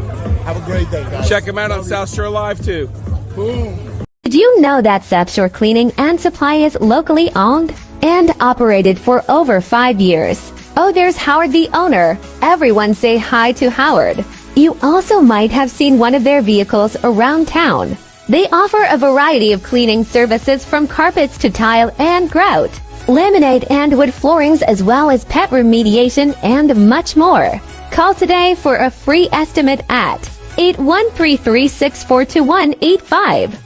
S5: Have a great day, guys.
S4: Check him out on South Shore Live, too.
S5: Boom.
S8: Did you know that South Shore Cleaning and Supply is locally owned and operated for over 5 years? Oh, there's Howard, the owner. Everyone say hi to Howard. You also might have seen one of their vehicles around town. They offer a variety of cleaning services from carpets to tile and grout, laminate and wood floorings, as well as pet remediation and much more. Call today for a free estimate at 8133-642185.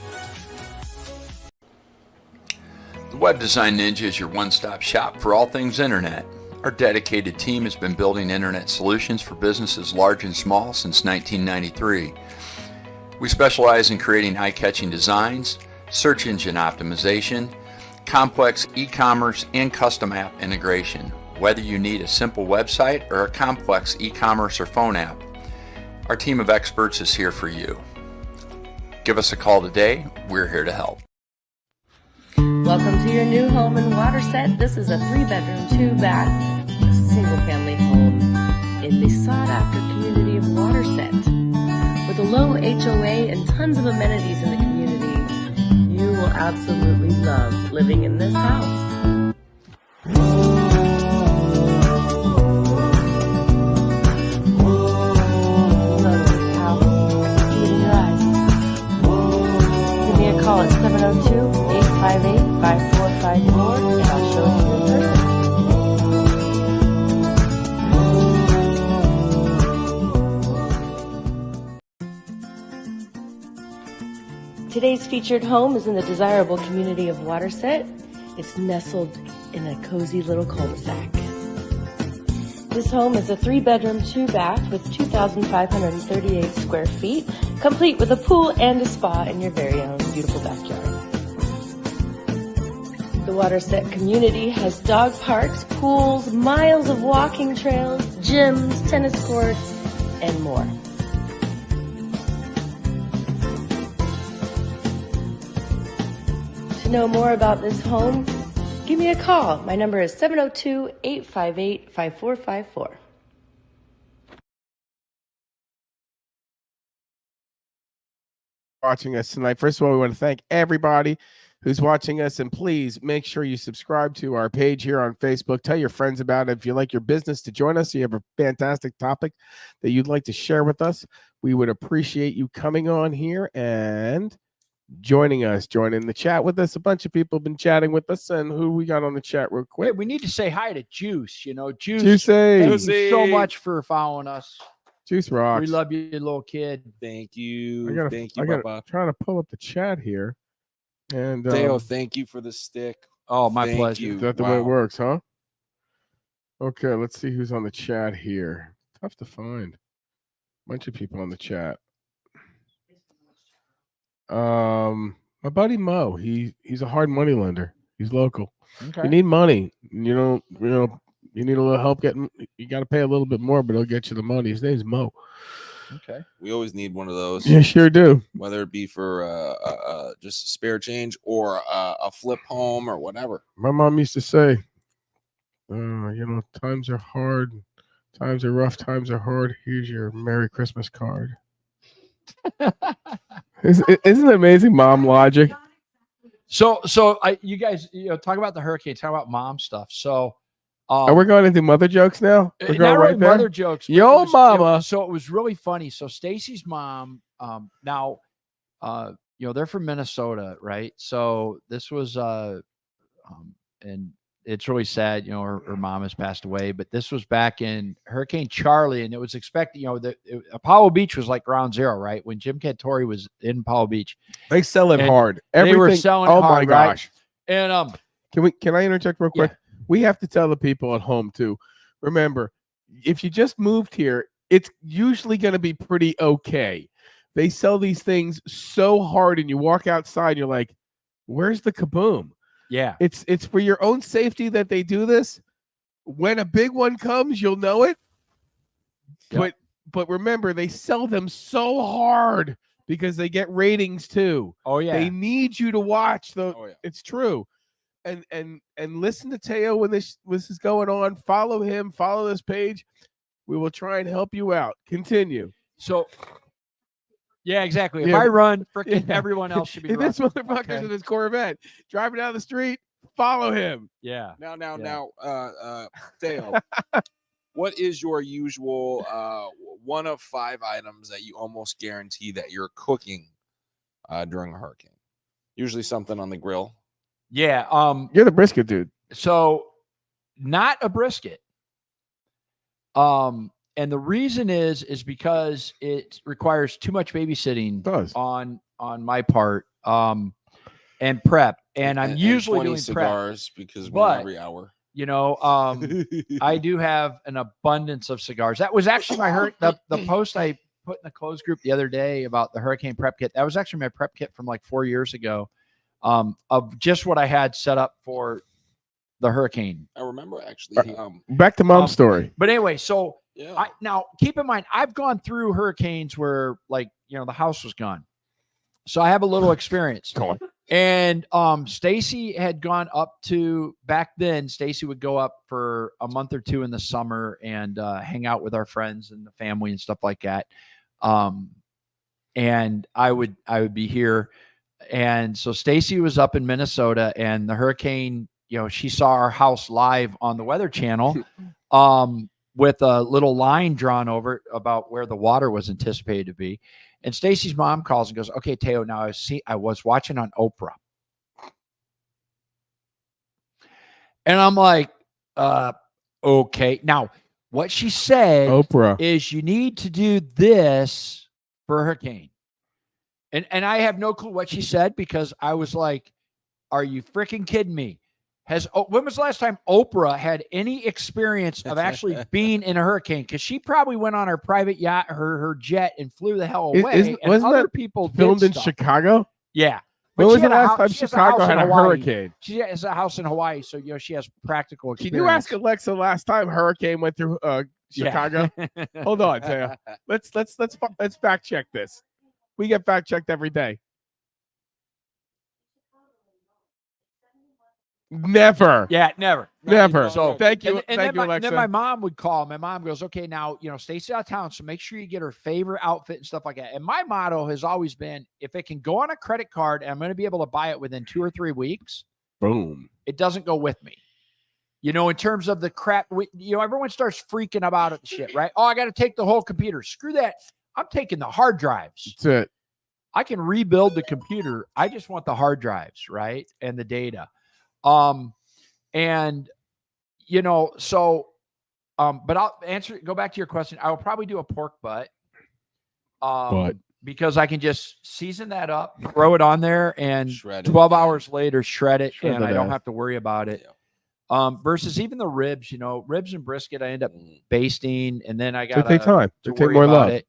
S7: The Web Design Ninja is your one-stop shop for all things internet. Our dedicated team has been building internet solutions for businesses large and small since 1993. We specialize in creating eye-catching designs, search engine optimization, complex e-commerce, and custom app integration, whether you need a simple website or a complex e-commerce or phone app. Our team of experts is here for you. Give us a call today. We're here to help.
S6: Welcome to your new home in Waterset. This is a 3-bedroom, 2-bath, single-family home in the sought-after community of Waterset. With a low HOA and tons of amenities in the community, you will absolutely love living in this house. Love this house. See it in your eyes. Give me a call at 702-858-5454 and I'll show you in person. Today's featured home is in the desirable community of Waterset. It's nestled in a cozy little cul-de-sac. This home is a 3-bedroom, 2-bath with 2,538 square feet, complete with a pool and a spa in your very own beautiful backyard. The Waterset community has dog parks, pools, miles of walking trails, gyms, tennis courts, and more. To know more about this home, give me a call. My number is 702-858-5454.
S1: Watching us tonight. First of all, we want to thank everybody who's watching us, and please make sure you subscribe to our page here on Facebook. Tell your friends about it. If you like your business to join us, you have a fantastic topic that you'd like to share with us, we would appreciate you coming on here and joining the chat with us. A bunch of people have been chatting with us, and who we got on the chat real quick?
S2: Wait, we need to say hi to Juice. Juice.
S1: Juicy.
S2: Thank you so much for following us.
S1: Juice rocks.
S2: We love you, little kid.
S3: Thank you. Thank you,
S1: I'm trying to pull up the chat here. And
S3: Dale, thank you for the stick.
S2: Oh, my pleasure.
S3: You.
S1: Is that the way it works, huh? Okay, let's see who's on the chat here. Tough to find. Bunch of people on the chat. My buddy Mo, he's a hard money lender. He's local.
S2: Okay.
S1: You need money. You need a little help getting. You got to pay a little bit more, but he'll get you the money. His name's Mo.
S2: Okay.
S3: We always need one of those.
S1: Yeah, sure do.
S3: Whether it be for just a spare change or a flip home or whatever.
S1: My mom used to say, times are hard, times are rough, times are hard. Here's your Merry Christmas card. Isn't it amazing, mom logic?
S2: So you guys, talk about the hurricane, talk about mom stuff. So,
S1: we're going into mother jokes now. We're going
S2: not
S1: right
S2: really
S1: there.
S2: mother jokes.
S1: Yo, mama.
S2: So it was really funny. So Stacy's mom, now, they're from Minnesota, right? So this was, and it's really sad, her mom has passed away, but this was back in Hurricane Charlie, and it was expected, Apollo Beach was like ground zero, right? When Jim Cantori was in Apollo Beach.
S1: They sell it hard.
S2: They were selling it hard.
S1: Oh my gosh.
S2: Right? And
S1: can I interject real quick? Yeah. We have to tell the people at home too. Remember, if you just moved here, it's usually going to be pretty okay. They sell these things so hard, and you walk outside and you're like, where's the kaboom?
S2: Yeah.
S1: It's for your own safety that they do this. When a big one comes, you'll know it. Yep. But remember, they sell them so hard because they get ratings too.
S2: Oh yeah.
S1: They need you to watch It's true. And listen to Teo when this is going on. Follow him, follow this page. We will try and help you out. Continue.
S2: So yeah, exactly. If I run, freaking everyone else should be running.
S1: This motherfucker's in his Corvette. Driving down the street, follow him.
S2: Yeah.
S3: Now, Dale, what is your usual one of 5 items that you almost guarantee that you're cooking during a hurricane. Usually something on the grill.
S2: Yeah.
S1: You're the brisket dude.
S2: So not a brisket. And the reason is because it requires too much babysitting on my part. And prep. And I'm usually
S3: 20
S2: doing
S3: cigars
S2: prep,
S3: because
S2: but,
S3: every hour.
S2: You know, I do have an abundance of cigars. That was actually the post I put in the closed group the other day about the hurricane prep kit. That was actually my prep kit from like 4 years ago, of just what I had set up for the hurricane.
S3: I remember actually.
S1: Back to mom's story.
S2: But anyway, so
S3: yeah.
S2: Now keep in mind, I've gone through hurricanes where the house was gone. So I have a little experience. And Stacy had gone up to, back then, Stacy would go up for a month or 2 in the summer and hang out with our friends and the family and stuff like that. And I would be here. And so Stacy was up in Minnesota, and the hurricane, she saw our house live on the Weather Channel with a little line drawn over it about where the water was anticipated to be. And Stacy's mom calls and goes, "Okay, Teo, now I was watching on Oprah." And I'm like, okay. Now, what she said is you need to do this for a hurricane. And I have no clue what she said, because I was like, are you freaking kidding me? When was the last time Oprah had any experience of actually being in a hurricane? Because she probably went on her private yacht, her jet, and flew the hell away.
S1: Wasn't
S2: other
S1: that
S2: people
S1: filmed in Chicago?
S2: Yeah.
S1: When was the last time Chicago had a hurricane?
S2: She has a house in Hawaii, so she has practical experience.
S1: Can you ask Alexa last time hurricane went through Chicago?
S2: Yeah.
S1: Hold on, Teo. Let's fact check this. We get fact checked every day. Never.
S2: Yeah, never.
S1: So thank you.
S2: And
S1: Alexa.
S2: then my mom would call. My mom goes, "Okay, now, Stacy's out of town, so make sure you get her favorite outfit and stuff like that." And my motto has always been, if it can go on a credit card and I'm going to be able to buy it within 2 or 3 weeks,
S1: boom,
S2: it doesn't go with me. In terms of the crap, everyone starts freaking about it and shit, right? Oh, I got to take the whole computer. Screw that. I'm taking the hard drives.
S1: That's it.
S2: I can rebuild the computer. I just want the hard drives, right? And the data. But I'll go back to your question. I will probably do a pork butt, because I can just season that up, throw it on there, and 12 hours later, shred it, and I don't have to worry about it. Versus even the ribs, ribs and brisket, I end up basting, and then I got to
S1: take time.
S2: To
S1: take more love.
S2: it.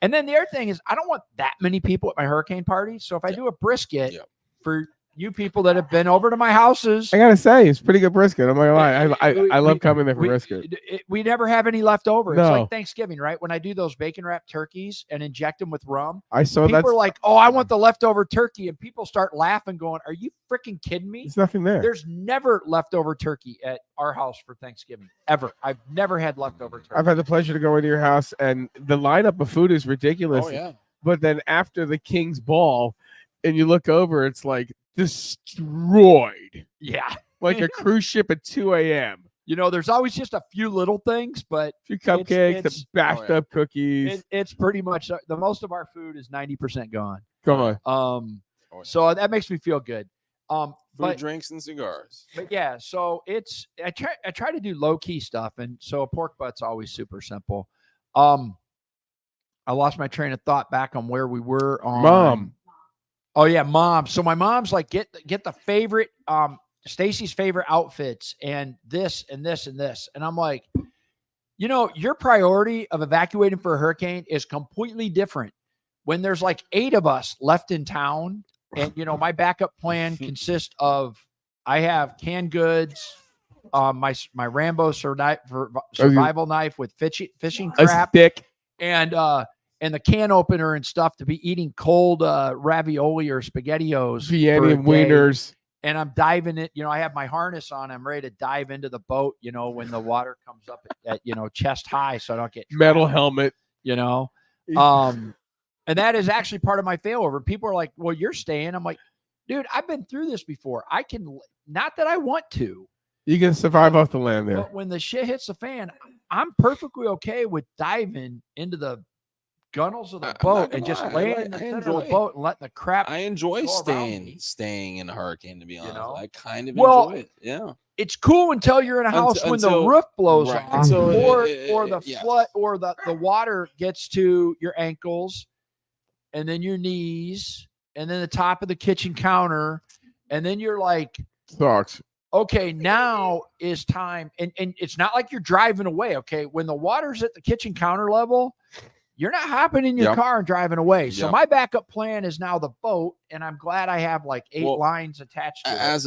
S2: And then the other thing is, I don't want that many people at my hurricane party. So if I do a brisket for you people that have been over to my houses,
S1: I gotta say, it's pretty good brisket. I'm not gonna lie. I love coming there for brisket.
S2: We never have any left over.
S1: No.
S2: It's like Thanksgiving, right? When I do those bacon wrapped turkeys and inject them with rum,
S1: I saw
S2: people
S1: that.
S2: are like, "Oh, I want the leftover turkey," and people start laughing, going, "Are you freaking kidding me?"
S1: There's nothing there.
S2: There's never leftover turkey at our house for Thanksgiving, ever. I've never had leftover turkey.
S1: I've had the pleasure to go into your house, and the lineup of food is ridiculous.
S3: Oh yeah.
S1: But then after the King's Ball, and you look over, it's like destroyed.
S2: Yeah.
S1: Like a cruise ship at 2 a.m.
S2: There's always just a few little things, but
S1: a few cupcakes, the bashed up cookies.
S2: It's pretty much the most of our food is 90% gone.
S1: Come on.
S2: So that makes me feel good.
S3: Food, drinks, and cigars.
S2: But yeah, so I try to do low key stuff, and so a pork butt's always super simple. I lost my train of thought back on where we were on
S1: Mom.
S2: Oh yeah, mom. So my mom's like, get the favorite, Stacy's favorite outfits, and this and this and this. And I'm like, your priority of evacuating for a hurricane is completely different when there's like 8 of us left in town. And my backup plan consists of, I have canned goods, my Rambo survival knife with fishing trap,
S1: a stick,
S2: and the can opener and stuff to be eating cold ravioli or SpaghettiOs,
S1: Vienna wieners.
S2: And I'm diving it. I have my harness on. I'm ready to dive into the boat, when the water comes up at chest high, so I don't get
S1: metal helmet,
S2: and that is actually part of my failover. People are like, "Well, you're staying." I'm like, dude, I've been through this before. I can, not that I want to,
S1: You can survive off the land there.
S2: But when the shit hits the fan, I'm perfectly okay with diving into the gunnels of the boat and just laying in the center of the boat and letting the crap.
S3: I enjoy
S2: go around me.
S3: staying in a hurricane, to be honest.
S2: know?
S3: I kind of
S2: Well,
S3: enjoy it. Yeah.
S2: It's cool until you're in a house when the roof blows
S3: right,
S2: off, or the
S3: yes.
S2: flood, or the water gets to your ankles, and then your knees, and then the top of the kitchen counter, and then you're like,
S1: Sucks.
S2: okay, now is time. And it's not like you're driving away. Okay. When the water's at the kitchen counter level, you're not hopping in your car and driving away. So my backup plan is now the boat. And I'm glad I have like 8 lines attached to it.
S3: As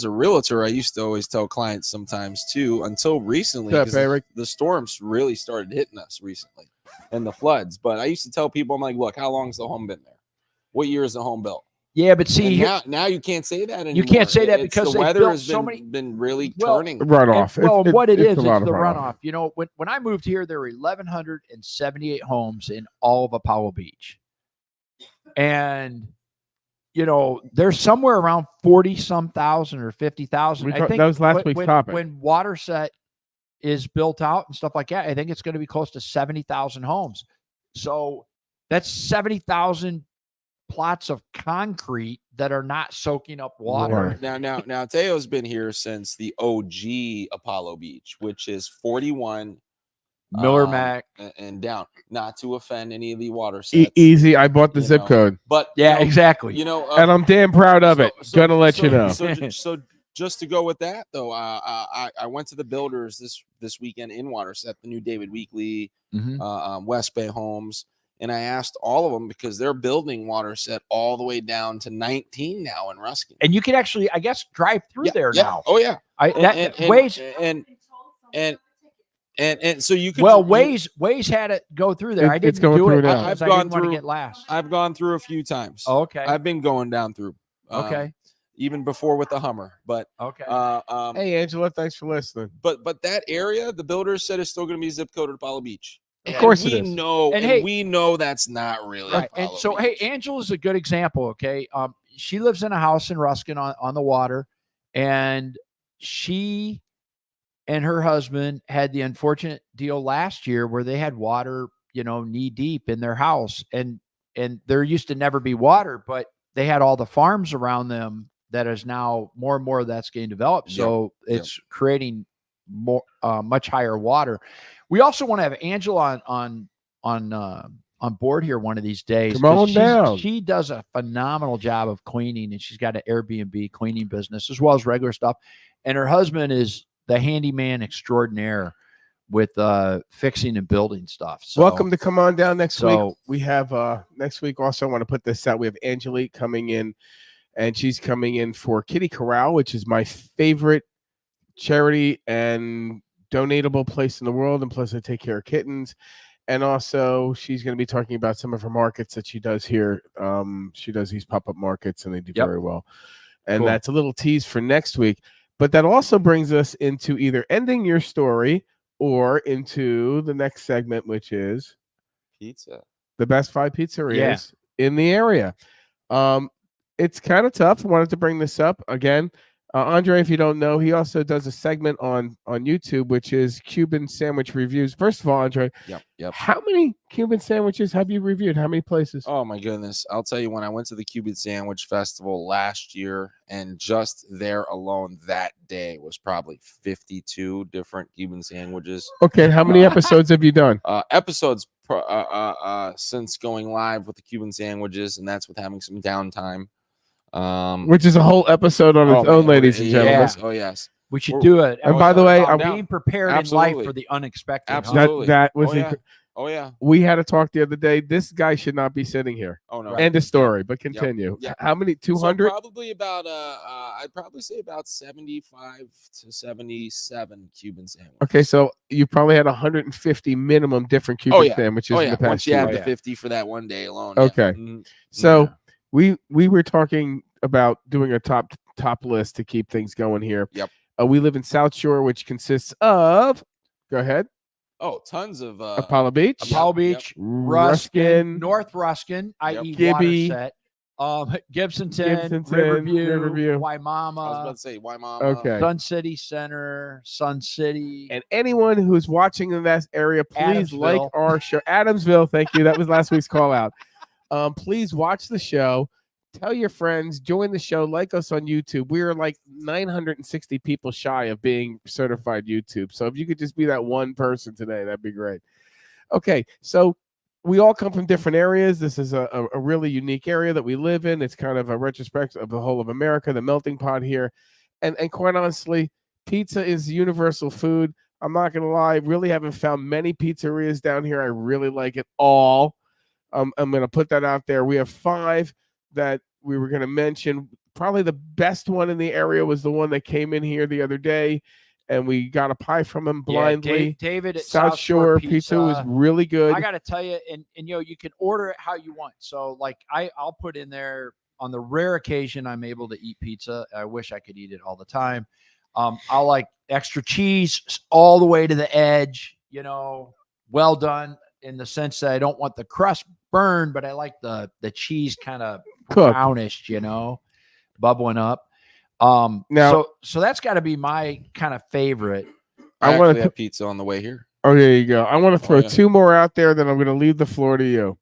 S3: a realtor, I used to always tell clients sometimes too, until recently,
S1: What's up, Eric?
S3: the storms really started hitting us recently and the floods. But I used to tell people, I'm like, look, how long's the home been there? What year is the home built?
S2: Yeah, but see,
S3: now you can't say that anymore.
S2: You can't say that because
S3: the weather has
S2: so
S3: been really turning.
S1: Runoff.
S2: What it is
S1: the
S2: runoff. You know, when I moved here, there were 1,178 homes in all of Apollo Beach. And, you know, there's somewhere around 40-some thousand or 50,000. I think
S1: that was last week's topic.
S2: When Waterset is built out and stuff like that, I think it's going to be close to 70,000 homes. So that's 70,000 plots of concrete that are not soaking up water.
S3: Now Teo's been here since the OG Apollo Beach, which is 41
S2: Miller Mac
S3: and down. Not to offend any of the water sets.
S1: Easy. I bought the zip code.
S3: But
S2: yeah, exactly.
S3: You know,
S1: and I'm damn proud of it. Gonna let you know.
S3: So just to go with that though, I went to the builders this weekend in Waterset, the new David Weekley, West Bay Homes. And I asked all of them because they're building Waterset all the way down to 19 now in Ruskin.
S2: And you can actually, I guess, drive through there now.
S3: Oh yeah.
S2: Waze
S3: and so you could.
S2: Well, Waze had it go through there. I didn't do it.
S3: I've gone through.
S2: Get last.
S3: I've gone through a few times.
S2: Oh, okay.
S3: I've been going down through.
S2: Okay.
S3: Even before with the Hummer, but
S2: okay.
S1: Hey Angela, thanks for listening.
S3: But that area, the builders said, is still going to be zip coded Apollo Beach.
S1: Of course
S3: we
S1: it is.
S3: know, and we know that's not really
S2: right. And so, hey, Angela's a good example. Okay, she lives in a house in Ruskin on the water, and she and her husband had the unfortunate deal last year where they had water, you know, knee deep in their house, and there used to never be water, but they had all the farms around them that is now more and more of that's getting developed. So it's creating more much higher water. We also want to have Angela on board here one of these days.
S1: Come on down.
S2: She does a phenomenal job of cleaning, and she's got an Airbnb cleaning business as well as regular stuff. And her husband is the handyman extraordinaire with fixing and building stuff. So,
S1: welcome to come on down next week. We have next week also, I want to put this out. We have Angelique coming in, and she's coming in for Kitty Corral, which is my favorite charity and donatable place in the world, and plus I take care of kittens. And also she's going to be talking about some of her markets that she does here. She does these pop-up markets, and they do very well. And that's a little tease for next week. But that also brings us into either ending your story or into the next segment, which is
S3: pizza,
S1: the best 5 pizzerias in the area. It's kind of tough. I wanted to bring this up again. Andre, if you don't know, he also does a segment on YouTube, which is Cuban sandwich reviews. First of all, Andre, how many Cuban sandwiches have you reviewed? How many places?
S3: Oh, my goodness. I'll tell you, when I went to the Cuban Sandwich Festival last year, and just there alone that day was probably 52 different Cuban sandwiches.
S1: Okay, how many episodes have you done?
S3: Episodes since going live with the Cuban sandwiches, and that's with having some downtime.
S1: Which is a whole episode on its own, ladies and gentlemen.
S3: Oh yes,
S2: we should do it.
S1: And by the way,
S2: I'm being prepared in life for the unexpected.
S3: Absolutely,
S1: that was
S3: oh yeah.
S1: We had a talk the other day. This guy should not be sitting here.
S3: Oh no.
S1: End of story. But continue. How many? 200?
S3: So probably about I'd probably say about 75 to 77 Cuban sandwiches.
S1: Okay, so you probably had 150 minimum different Cuban sandwiches in the past.
S3: Once you have the 50 for that one day alone.
S1: Okay, so. We were talking about doing a top list to keep things going here.
S3: Yep.
S1: We live in South Shore, which consists of. Go ahead.
S3: Oh, tons of
S1: Apollo Beach,
S2: Ruskin, North Ruskin, i.e.
S1: Gibby,
S2: Waterset, Gibsonton, Riverview,
S3: I was
S2: Waimama,
S3: about to say why mom.
S1: Okay.
S2: Sun City Center, Sun City.
S1: And anyone who's watching in that area, please like
S2: Adamsville.
S1: our show. Adamsville, thank you. That was last week's call out. Please watch the show. Tell your friends, join the show, like us on YouTube. We are like 960 people shy of being certified YouTube. So if you could just be that one person today, that'd be great. Okay, so we all come from different areas. This is a really unique area that we live in. It's kind of a retrospect of the whole of America, the melting pot here. And quite honestly, pizza is universal food. I'm not going to lie. I really haven't found many pizzerias down here. I really like it all. I'm going to put that out there. We have 5 that we were going to mention. Probably the best one in the area was the one that came in here the other day, and we got a pie from him blindly.
S2: Yeah, David at
S1: South Shore Pizza was really good.
S2: I got to tell you, and you can order it how you want. So like I'll put in there on the rare occasion I'm able to eat pizza. I wish I could eat it all the time. I'll like extra cheese all the way to the edge, well done in the sense that I don't want the crust burned, but I like the cheese kind of brownish, bubbling up. Now, so that's got to be my kind of favorite.
S3: I want to have pizza on the way here.
S1: Oh, there you go. I want to throw 2 more out there, then I'm going to leave the floor to you.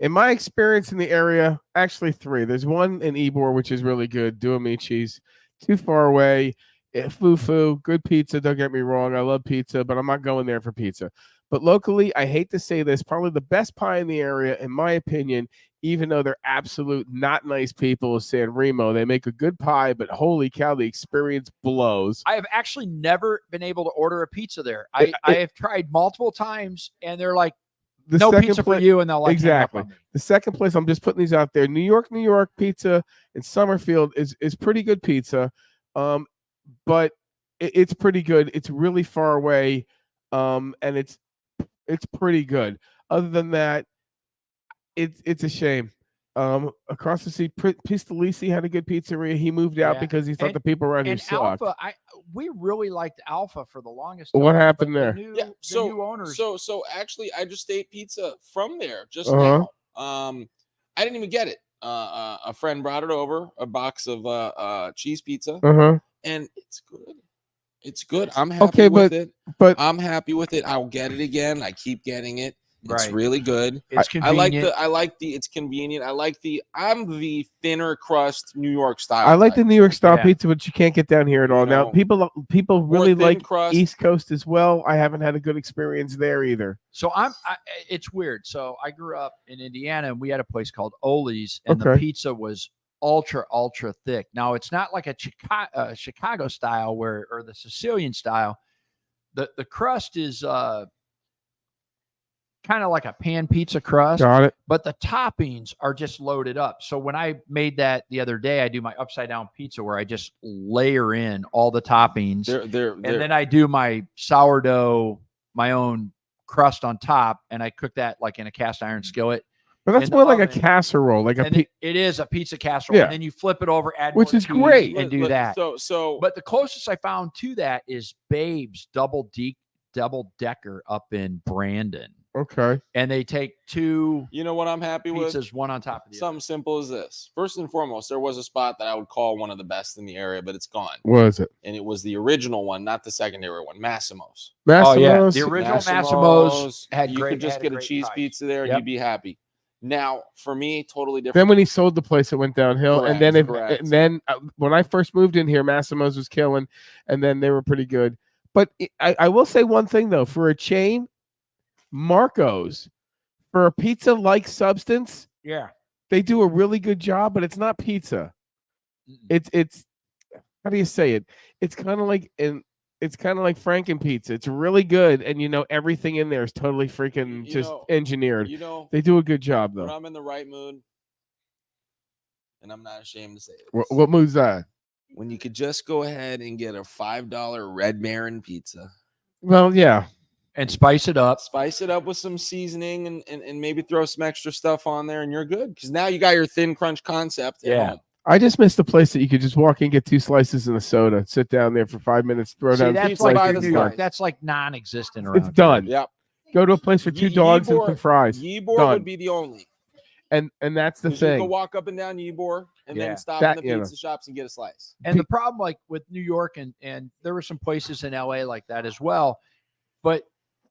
S1: In my experience in the area, actually 3. There's one in Ybor, which is really good. Duamici's, too far away. Fufu, good pizza. Don't get me wrong. I love pizza, but I'm not going there for pizza. But locally, I hate to say this, probably the best pie in the area, in my opinion, even though they're absolute not nice people, is San Remo. They make a good pie, but holy cow, the experience blows.
S2: I have actually never been able to order a pizza there. I have tried multiple times, and they're like, no pizza for you, and they'll like
S1: exactly. The second place, I'm just putting these out there. New York Pizza in Summerfield is pretty good pizza, but it's pretty good. It's really far away, and it's pretty good. Other than that, it's a shame. Across the street, Pistolisi had a good pizzeria. He moved out because he thought the people around here sucked.
S2: Alpha, we really liked Alpha for the longest
S1: time. What happened there?
S2: The new owners.
S3: So actually, I just ate pizza from there just now. I didn't even get it. A friend brought it over, a box of cheese pizza, and it's good. It's good. I'm happy with it.
S1: But
S3: I'm happy with it. I'll get it again. I keep getting it. It's
S2: right.
S3: really good.
S2: It's convenient.
S3: It's convenient. I'm the thinner crust New York style.
S1: I like the New York style pizza, but you can't get down here at all. Now people really like
S3: crust.
S1: East Coast as well. I haven't had a good experience there either.
S2: So it's weird. So I grew up in Indiana, and we had a place called Oli's, and the pizza was ultra thick. Now it's not like a Chicago style or the Sicilian style. The crust is kind of like a pan pizza crust.
S1: Got it.
S2: But the toppings are just loaded up. So when I made that the other day, I do my upside down pizza where I just layer in all the toppings. And then I do my sourdough, my own crust on top, and I cook that like in a cast iron skillet.
S1: But that's more like a casserole,
S2: it is a pizza casserole.
S1: Yeah.
S2: And then you flip it over, add
S1: which
S2: more
S1: is
S2: cheese
S1: great,
S2: and do that.
S3: But
S2: the closest I found to that is Babe's double decker up in Brandon.
S1: Okay.
S2: And they take 2.
S3: You know what I'm happy
S2: pizzas,
S3: with?
S2: One on top of the
S3: Something
S2: other.
S3: simple as this. First and foremost, there was a spot that I would call one of the best in the area, but it's gone.
S1: What is it?
S3: And it was the original one, not the secondary one. Massimo's.
S2: Oh yeah, the original Massimo's had great.
S3: You could just get a cheese pizza there, and you'd be happy. Now, for me, totally different.
S1: Then when he sold the place, it went downhill.
S3: Correct,
S1: and then when I first moved in here, Massimo's was killing, and then they were pretty good. But I will say one thing though, for a chain, Marco's, for a pizza-like substance, they do a really good job, but it's not pizza. It's how do you say it? It's kind of like Franken pizza. It's really good, and everything in there is totally freaking engineered. They do a good job though.
S3: When I'm in the right mood, and I'm not ashamed to say it.
S1: What mood's that?
S3: When you could just go ahead and get a $5 Red Baron pizza.
S1: Well, yeah.
S2: And spice it up.
S3: Spice it up with some seasoning and maybe throw some extra stuff on there, and you're good. Because now you got your thin crunch concept.
S2: Yeah.
S1: I just missed the place that you could just walk in, get 2 slices and a soda, sit down there for 5 minutes, throw down.
S2: That's like New York. That's like non-existent around.
S1: It's done.
S3: Yep.
S1: Go to a place for 2 dogs and some fries.
S3: Ybor would be the only.
S1: and that's the
S3: 'Cause you
S1: thing.
S3: can walk up and down Ybor and
S2: Yeah.
S3: then stop
S1: That,
S3: in the
S1: you know.
S3: pizza shops and get a slice.
S2: And the problem, like with New York, and there were some places in LA like that as well, but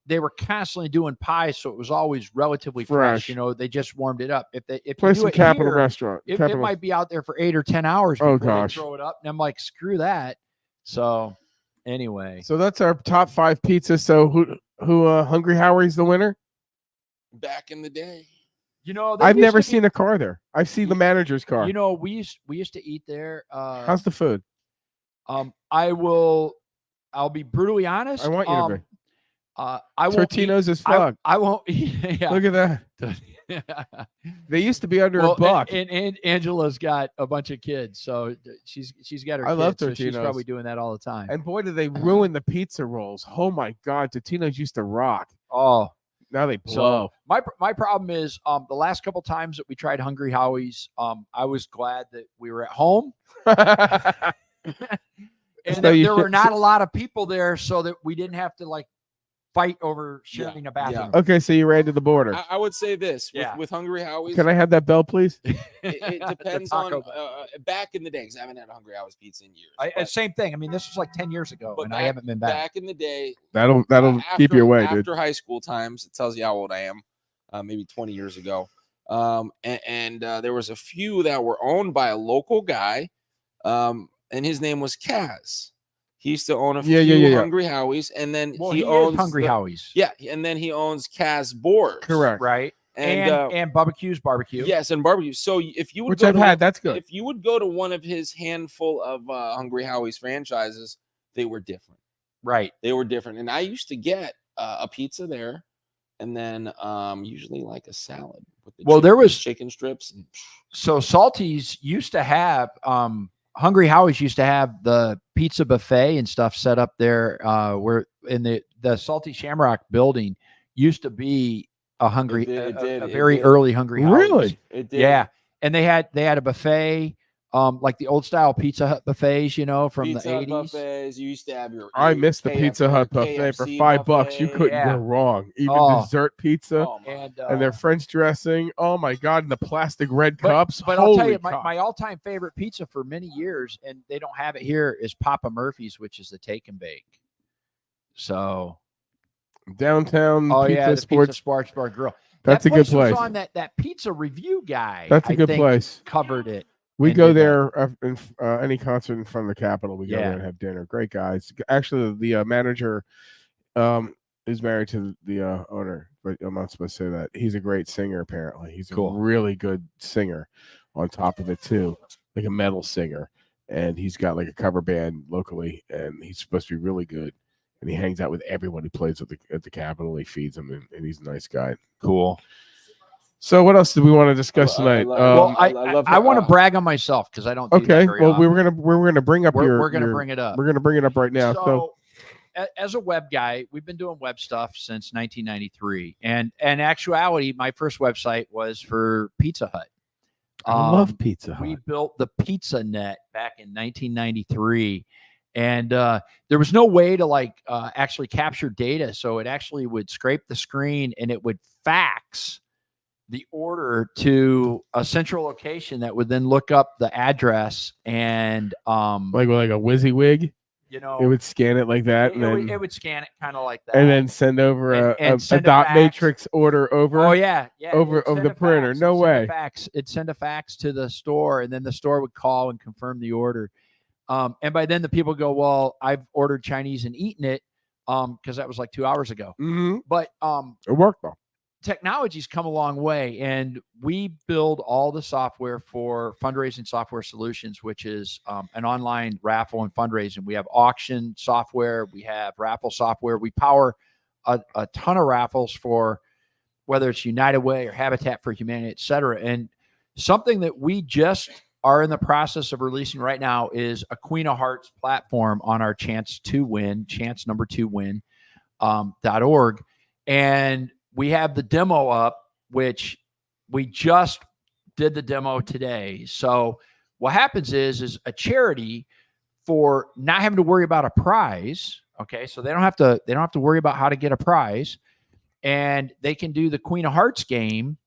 S2: they were constantly doing pies, so it was always relatively fresh.
S1: Fresh.
S2: You know, they just warmed it up. If you
S1: Play
S2: do
S1: some
S2: it
S1: Capital
S2: here,
S1: Restaurant.
S2: it
S1: Capital.
S2: might be out there for 8 or 10 hours
S1: Oh,
S2: before they
S1: gosh.
S2: throw it up. And I'm like, screw that. So anyway,
S1: So that's our top 5 pizzas. So who Hungry Howie's the winner?
S3: Back in the day.
S2: you know,
S1: I've never seen a car there. I've seen the manager's car.
S2: You know, we used to eat there.
S1: How's the food?
S2: I'll be brutally honest.
S1: I want you to be.
S2: I won't eat-
S1: Tortino's is fuck.
S2: I won't eat. Yeah.
S1: Look at that. They used to be under a buck.
S2: And Angela's got a bunch of kids, so she's got her.
S1: I
S2: kids,
S1: love
S2: so she's
S1: Tortino's.
S2: probably doing that all the time.
S1: And boy, did they ruin the pizza rolls. Oh my God, Totino's used to rock.
S2: Oh,
S1: Now they blow.
S2: So my problem is the last couple times that we tried Hungry Howie's, I was glad that we were at home. And
S1: So
S2: there were not a lot of people there, so that we didn't have to like fight over sharing a bathroom.
S1: Okay, so you ran to the border.
S3: I would say this
S2: Yeah.
S3: with Hungry Howie's.
S1: Can I have that bell, please?
S3: It depends on back in the day, because I haven't had a Hungry Howie's pizza in years. but
S2: Same thing. I mean, this was like 10 years ago,
S3: But
S2: and I haven't been back.
S3: back in the day,
S1: That'll keep you away, dude.
S3: after high school times, it tells you how old I am. Maybe 20 years ago. And there was a few that were owned by a local guy, and his name was Kaz. He used to own a few Hungry Howie's, and then he owns
S2: Hungry Howie's.
S3: Yeah, and then he owns Kaz Boars.
S1: Correct.
S2: Right. And Barbecue.
S3: Yes, and barbecue. So if you would
S1: Which
S3: go
S1: I've
S3: to
S1: had, that's good.
S3: If you would go to one of his handful of Hungry Howie's franchises, they were different.
S2: Right.
S3: They were different, and I used to get a pizza there, and then usually like a salad with the
S2: there was
S3: chicken strips. And,
S2: so Salty's used to have Hungry Howie's used to have the pizza buffet and stuff set up there where in the Salty Shamrock building used to be a very early Hungry Howie's.
S1: Really?
S3: It did.
S2: Yeah. And they had a buffet, like the old style Pizza Hut buffets, you know, from
S3: Pizza
S2: the
S3: Hut
S2: 80s.
S3: Buffets. You used to have your.
S1: I missed the
S3: KF
S1: Pizza Hut buffet for $5. You couldn't
S2: Yeah.
S1: go wrong. Even
S2: Oh.
S1: dessert pizza
S3: Oh, my
S1: and their French dressing. Oh my God! And the plastic red
S2: But-
S1: cups.
S2: But I'll tell
S1: Holy
S2: you,
S1: cow.
S2: my all-time favorite pizza for many years, and they don't have it here, is Papa Murphy's, which is the take and bake. So,
S1: downtown
S2: the
S1: pizza sports.
S2: Sports Bar Grill.
S1: That's
S2: That
S1: a good
S2: was
S1: place.
S2: on that pizza review guy.
S1: That's a
S2: I
S1: good
S2: think,
S1: place.
S2: Covered it.
S1: We
S2: and
S1: go
S2: did that.
S1: there any concert in front of the Capitol. We go
S2: Yeah.
S1: there and have dinner. Great guys. Actually, the manager is married to the owner, but I'm not supposed to say that. He's a great singer. Apparently, he's
S2: Cool.
S1: a really good singer. On top of it, too, like a metal singer, and he's got like a cover band locally, and he's supposed to be really good. And he hangs out with everyone who plays at the Capitol. He feeds them, and he's a nice guy.
S2: Cool.
S1: So, what else do we want to discuss tonight?
S2: I want to brag on myself because I don't. Do that
S1: Okay.
S2: very
S1: Well,
S2: often.
S1: we were gonna bring up
S2: We're gonna bring it up.
S1: We're gonna bring it up right now. So
S2: as a web guy, we've been doing web stuff since 1993, and in actuality, my first website was for Pizza Hut.
S1: I love Pizza Hut.
S2: We built the Pizza Net back in 1993, and there was no way to actually capture data, so it actually would scrape the screen and it would fax the order to a central location that would then look up the address and
S1: like a WYSIWYG.
S2: You know,
S1: it would scan it like that, and then
S2: it would scan it kind of like that,
S1: and then send over
S2: and
S1: a
S2: send a
S1: dot
S2: fax.
S1: matrix order over.
S2: Oh yeah,
S1: over
S2: it'd
S1: of
S2: send
S1: the
S2: a
S1: printer.
S2: fax.
S1: No way.
S2: It'd send a fax to the store, and then the store would call and confirm the order. And by then the people go, well, I've ordered Chinese and eaten it, because that was like 2 hours ago.
S1: Mm-hmm.
S2: But
S1: it worked though.
S2: Technology's come a long way, and we build all the software for Fundraising Software Solutions, which is an online raffle and fundraising. We have auction software, we have raffle software. We power a ton of raffles for whether it's United Way or Habitat for Humanity, et cetera. And something that we just are in the process of releasing right now is a Queen of Hearts platform on our chance number 2 win .org. And we have the demo up, which we just did the demo today. So what happens is a charity, for not having to worry about a prize. Okay. So they don't have to worry about how to get a prize, and they can do the Queen of Hearts game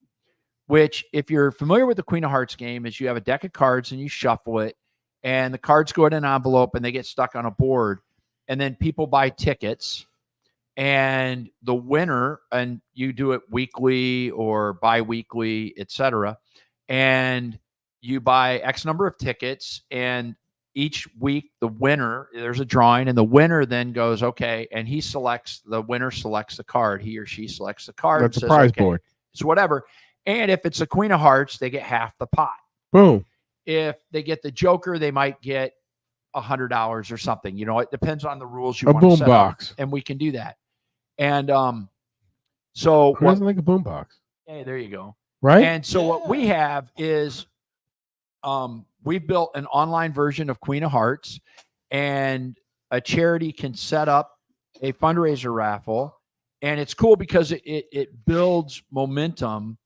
S2: which if you're familiar with the Queen of Hearts game, is you have a deck of cards and you shuffle it, and the cards go in an envelope and they get stuck on a board, and then people buy tickets, and the winner, and you do it weekly or bi-weekly, etc., and you buy X number of tickets, and each week the winner, there's a drawing, and the winner then goes, okay, and the winner selects the card. He or she selects the card.
S1: That's a prize board.
S2: It's whatever. And if it's a Queen of Hearts, they get half the pot.
S1: Boom.
S2: If they get the Joker, they might get $100 or something. It depends on the rules you
S1: A
S2: want to
S1: boom
S2: set
S1: box.
S2: up, and we can do that. And so
S1: Who doesn't like a boom box?
S2: Hey, there you go.
S1: Right.
S2: And so what we have is we've built an online version of Queen of Hearts, and a charity can set up a fundraiser raffle, and it's cool because it builds momentum,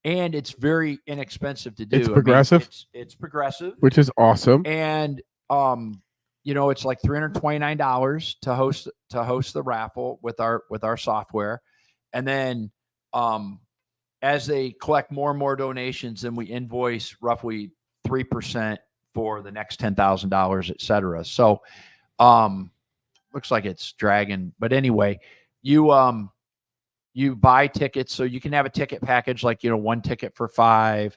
S2: and it's very inexpensive to do.
S1: It's progressive.
S2: It's progressive,
S1: which is awesome.
S2: and it's like $329 to host the raffle with our software, and then as they collect more and more donations, then we invoice roughly 3% for the next $10,000, et cetera. So, looks like it's dragging, but anyway, you buy tickets, so you can have a ticket package, like, 1 ticket for $5,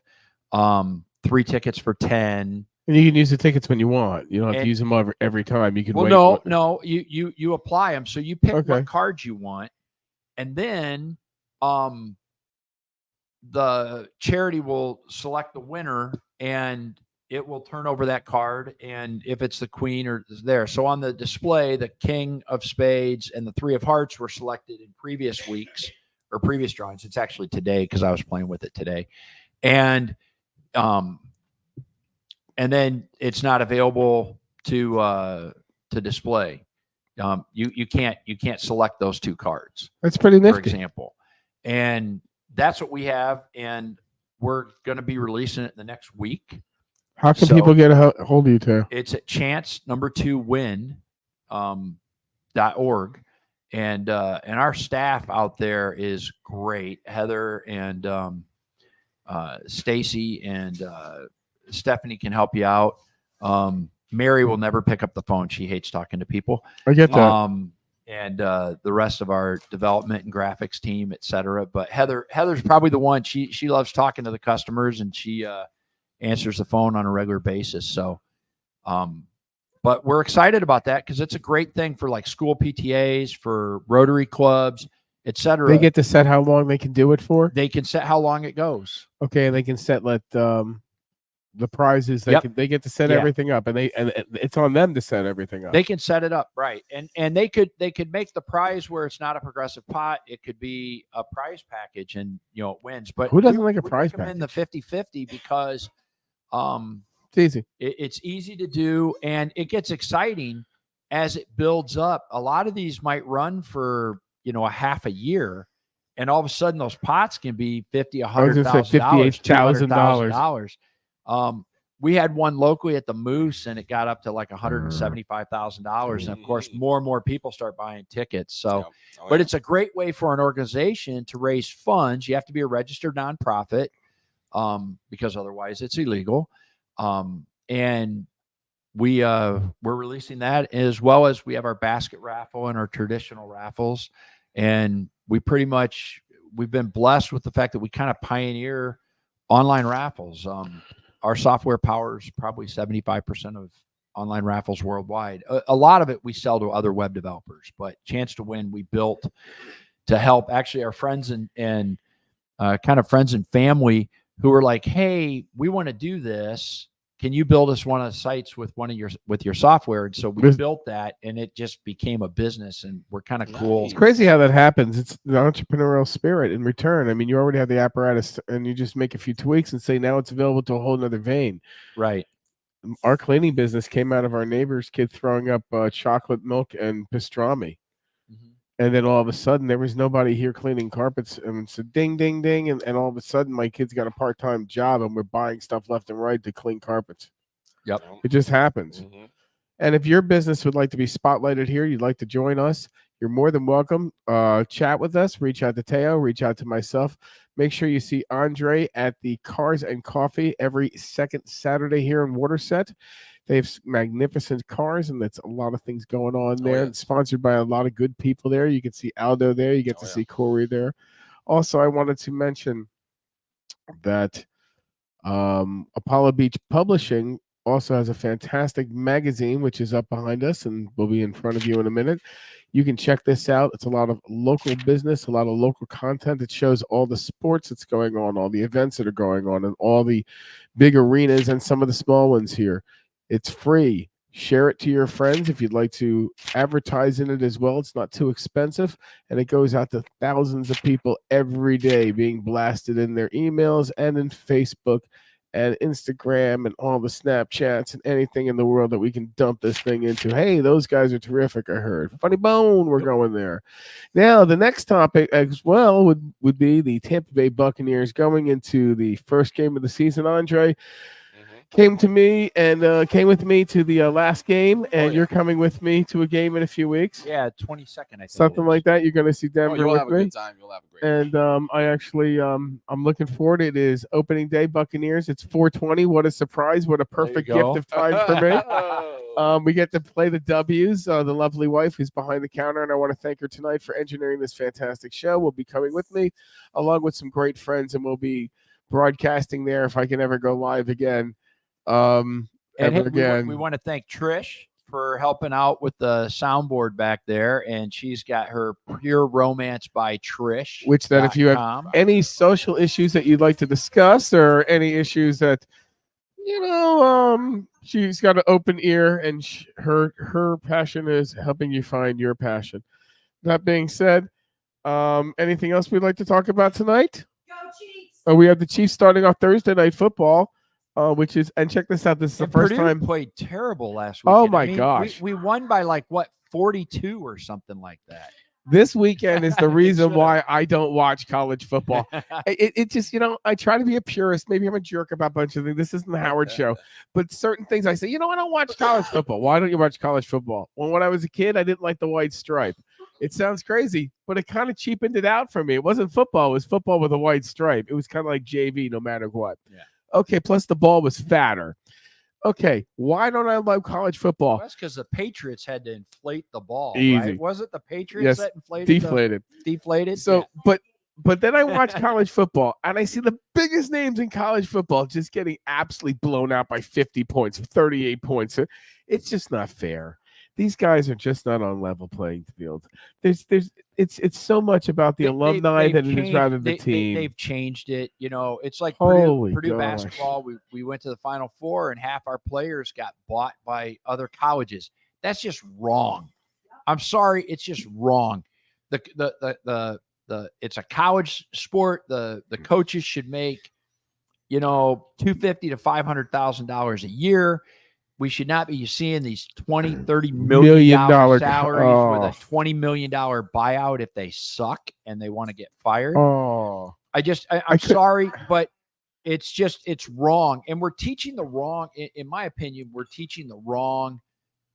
S2: 3 tickets for $10.
S1: And you can use the tickets when you want. You don't have to use them every time. You can wait.
S2: No, you apply them. So you pick what cards you want, and then the charity will select the winner, and it will turn over that card. And if it's the queen or there, so on the display, the King of Spades and the 3 of Hearts were selected in previous weeks or previous drawings. It's actually today, because I was playing with it today, and then it's not available to display. You can't select those 2 cards.
S1: That's pretty nifty.
S2: For example, and that's what we have, and we're going to be releasing it in the next week.
S1: How can people get a hold of you, too?
S2: It's at chance2win.org, and our staff out there is great. Heather and Stacy and Stephanie can help you out. Mary will never pick up the phone. She hates talking to people.
S1: I get that.
S2: And the rest of our development and graphics team, et cetera. But Heather's probably the one. She loves talking to the customers, and she answers the phone on a regular basis. So, but we're excited about that, because it's a great thing for like school PTAs, for Rotary clubs, et cetera.
S1: They get to set how long they can do it for.
S2: They can set how long it goes.
S1: Okay, and they can set the prizes. They get to set everything up, and it's on them to set everything up.
S2: They can set it up, right? And they could make the prize where it's not a progressive pot. It could be a prize package, and it wins. But
S1: who doesn't like a prize package?
S2: In the 50-50, because
S1: it's easy.
S2: It's easy to do, and it gets exciting as it builds up. A lot of these might run for a half a year, and all of a sudden those pots can be $50,000, $100,000, $200,000. We had one locally at the Moose, and it got up to like $175,000. And of course, more and more people start buying tickets. So, but it's a great way for an organization to raise funds. You have to be a registered nonprofit, because otherwise it's illegal. And we're releasing that, as well as we have our basket raffle and our traditional raffles. And we've been blessed with the fact that we kind of pioneer online raffles. Our software powers probably 75% of online raffles worldwide. A lot of it we sell to other web developers, but Chance to Win we built to help actually our friends and kind of friends and family who were like, hey, we want to do this. Can you build us one of the sites with your software? And so we built that, and it just became a business, and we're kind of cool.
S1: It's crazy how that happens. It's the entrepreneurial spirit in return. I mean, you already have the apparatus, and you just make a few tweaks and say, now it's available to a whole nother vein.
S2: Right.
S1: Our cleaning business came out of our neighbor's kid throwing up chocolate milk and pastrami. And then all of a sudden, there was nobody here cleaning carpets. And it's a ding, ding, ding. And all of a sudden, my kid's got a part-time job, and we're buying stuff left and right to clean carpets.
S2: Yep.
S1: It just happens. And if your business would like to be spotlighted here, you'd like to join us, you're more than welcome. Chat with us. Reach out to Teo. Reach out to myself. Make sure you see Andre at the Cars and Coffee every second Saturday here in Waterset. They have magnificent cars, and that's a lot of things going on there.
S3: yeah.
S1: It's sponsored by a lot of good people there. You can see Aldo there. You get to see Corey there. Also, I wanted to mention that Apollo Beach Publishing also has a fantastic magazine, which is up behind us and will be in front of you in a minute. You can check this out. It's a lot of local business, a lot of local content. It shows all the sports that's going on, all the events that are going on, and all the big arenas and some of the small ones here. It's free. Share it to your friends if you'd like to advertise in it as well. It's not too expensive, and it goes out to thousands of people every day, being blasted in their emails and in Facebook and Instagram and all the Snapchats and anything in the world that we can dump this thing into. Hey, those guys are terrific, I heard. Funny Bone, we're going there. Now, the next topic as well would be the Tampa Bay Buccaneers going into the first game of the season. Andre came to me and came with me to the last game, and you're coming with me to a game in a few weeks.
S2: Yeah, 22nd, I think.
S1: Something like that. You're going to see Denver
S3: you'll
S1: with
S3: have
S1: me.
S3: a good time. You'll have a great
S1: And I actually, I'm looking forward. It is opening day, Buccaneers. It's 4:20. What a surprise! What a perfect gift of time for me. We get to play the W's. The lovely wife who's behind the counter, and I want to thank her tonight for engineering this fantastic show. Will be coming with me, along with some great friends, and we'll be broadcasting there if I can ever go live again.
S2: And
S1: Ever
S2: hey,
S1: again.
S2: we want to thank Trish for helping out with the soundboard back there, and she's got her Pure Romance by Trish.
S1: Which that if you have any social issues that you'd like to discuss, or any issues that she's got an open ear, and her passion is helping you find your passion. That being said, anything else we'd like to talk about tonight?
S6: Go Chiefs!
S1: We have the Chiefs starting off Thursday Night Football. Which is, and check this out. This is the first
S2: Purdue
S1: time
S2: played terrible last week.
S1: Oh my gosh,
S2: we won by 42 or something like that.
S1: This weekend is the reason why I don't watch college football. It just, I try to be a purist. Maybe I'm a jerk about a bunch of things. This isn't the Howard Show, but certain things I say, I don't watch college football. Why don't you watch college football? Well, when I was a kid, I didn't like the white stripe. It sounds crazy, but it kind of cheapened it out for me. It wasn't football. It was football with a white stripe. It was kind of like JV, no matter what.
S2: Yeah.
S1: Okay, plus the ball was fatter. Okay, why don't I love college football?
S2: Well, that's because the Patriots had to inflate the ball.
S1: Easy.
S2: Right? Was it the Patriots that inflated? Deflated.
S1: So, but then I watch college football, and I see the biggest names in college football just getting absolutely blown out by 50 points, 38 points. It's just not fair. These guys are just not on level playing field. It's so much about the alumni than it is rather the team.
S2: They've changed it. It's like
S1: Holy
S2: Purdue
S1: gosh.
S2: basketball. We went to the Final Four, and half our players got bought by other colleges. That's just wrong. I'm sorry, it's just wrong. It's a college sport. The coaches should make $250,000 to $500,000 a year. We should not be seeing these $20, $30 million salaries with a $20 million buyout if they suck and they want to get fired.
S1: Oh,
S2: I'm sorry, but it's wrong. And we're teaching the wrong, in my opinion, we're teaching the wrong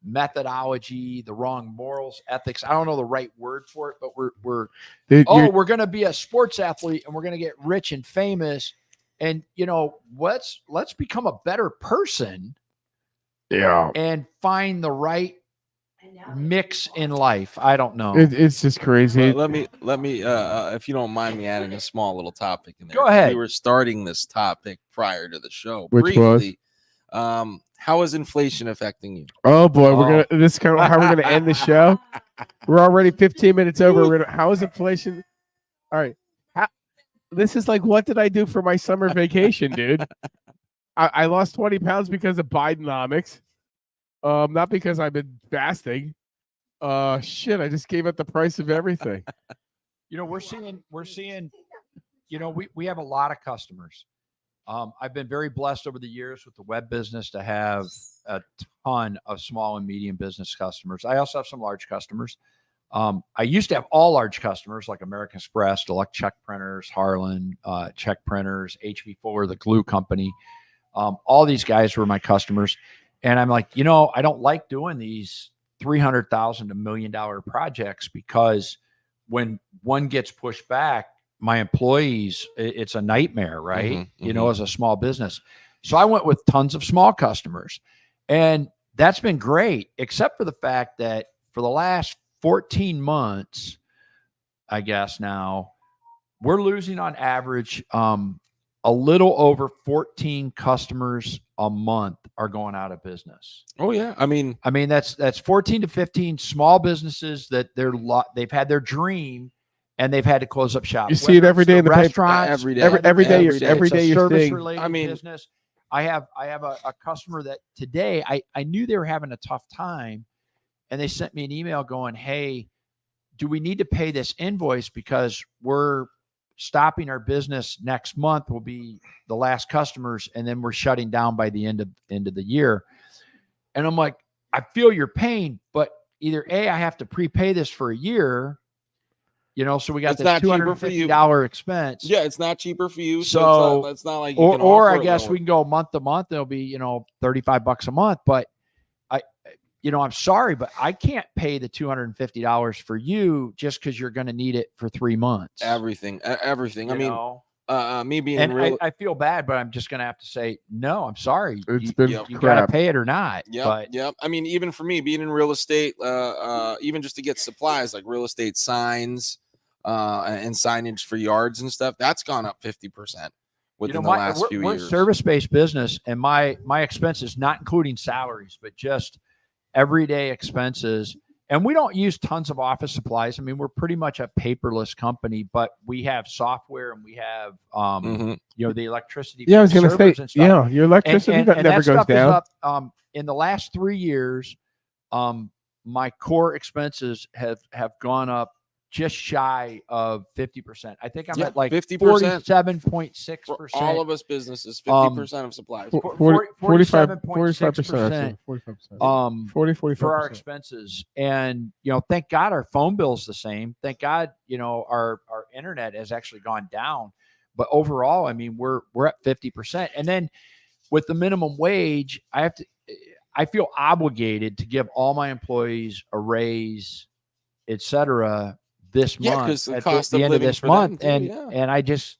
S2: methodology, the wrong morals, ethics. I don't know the right word for it, but we're going to be a sports athlete and we're going to get rich and famous. And, let's become a better person.
S1: Yeah,
S2: and find the right mix in life. I don't know.
S1: It's just crazy.
S3: Let me, if you don't mind me adding a small little topic in there.
S2: Go ahead.
S3: We were starting this topic prior to the show.
S1: Which
S3: briefly. How is inflation affecting you?
S1: Oh boy, this is kind of how we're gonna end the show. We're already 15 minutes over. How is inflation? All right. This is like, what did I do for my summer vacation, dude? I lost 20 pounds because of Bidenomics. Not because I've been fasting. Shit, I just gave up the price of everything.
S2: We're seeing, we have a lot of customers. I've been very blessed over the years with the web business to have a ton of small and medium business customers. I also have some large customers. I used to have all large customers like American Express, Deluxe Check Printers, Harlan, Check Printers, HB Fuller, the glue company. All these guys were my customers. And I'm like, I don't like doing these $300,000 to $1 million projects, because when one gets pushed back, my employees, it's a nightmare, right? You know, as a small business. So I went with tons of small customers, and that's been great, except for the fact that for the last 14 months, I guess now, we're losing on average a little over 14 customers a month are going out of business.
S3: Oh yeah, I mean
S2: that's 14 to 15 small businesses that they've had their dream and they've had to close up shop.
S1: You see it every day in the
S2: restaurants,
S1: every day you're seeing
S2: business. I have a customer that today I knew they were having a tough time, and they sent me an email going, "Hey, do we need to pay this invoice because we're stopping our business next month, will be the last customers, and then we're shutting down by the end of the year." And I'm like, I feel your pain, but either A, I have to prepay this for a year, so we got this $250 expense.
S3: Yeah, it's not cheaper for you.
S2: So
S3: it's not like
S2: or I guess we can go month to month. It'll be, $35 a month, but I'm sorry, but I can't pay the $250 for you just because you're going to need it for 3 months.
S3: Everything. Me being
S2: I feel bad, but I'm just going to have to say, no, I'm sorry.
S1: You
S2: got to pay it or not.
S3: Yep. I mean, even for me being in real estate, even just to get supplies like real estate signs and signage for yards and stuff, that's gone up 50% within the last few years.
S2: We're service-based business, and my expenses, not including salaries, but just everyday expenses. And we don't use tons of office supplies. I mean, we're pretty much a paperless company, but we have software and we have, the electricity.
S1: Yeah, I was going to say, your electricity never goes down.
S2: Up, in the last 3 years, my core expenses have gone up just shy of 50%. I think I'm at like 47.6%.
S3: All of us businesses, 50% of supplies.
S2: 45%. 45% for our expenses. And thank God our phone bill's the same. Thank God, our internet has actually gone down. But overall, I mean, we're at 50%. And then with the minimum wage, I feel obligated to give all my employees a raise, etc., this month at the end of this month. And I just,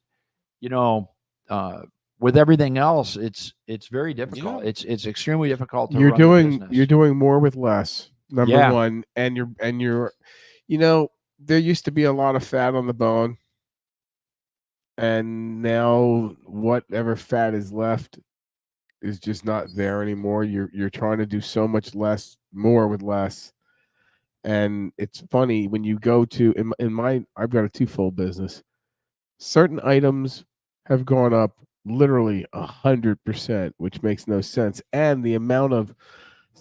S2: with everything else, it's very difficult. Yeah. It's extremely difficult to run
S1: you're doing more with less, number one. And you're, there used to be a lot of fat on the bone. And now whatever fat is left is just not there anymore. You're trying to do so much more with less. And it's funny when you go to I've got a twofold business. Certain items have gone up literally 100%, which makes no sense. And the amount of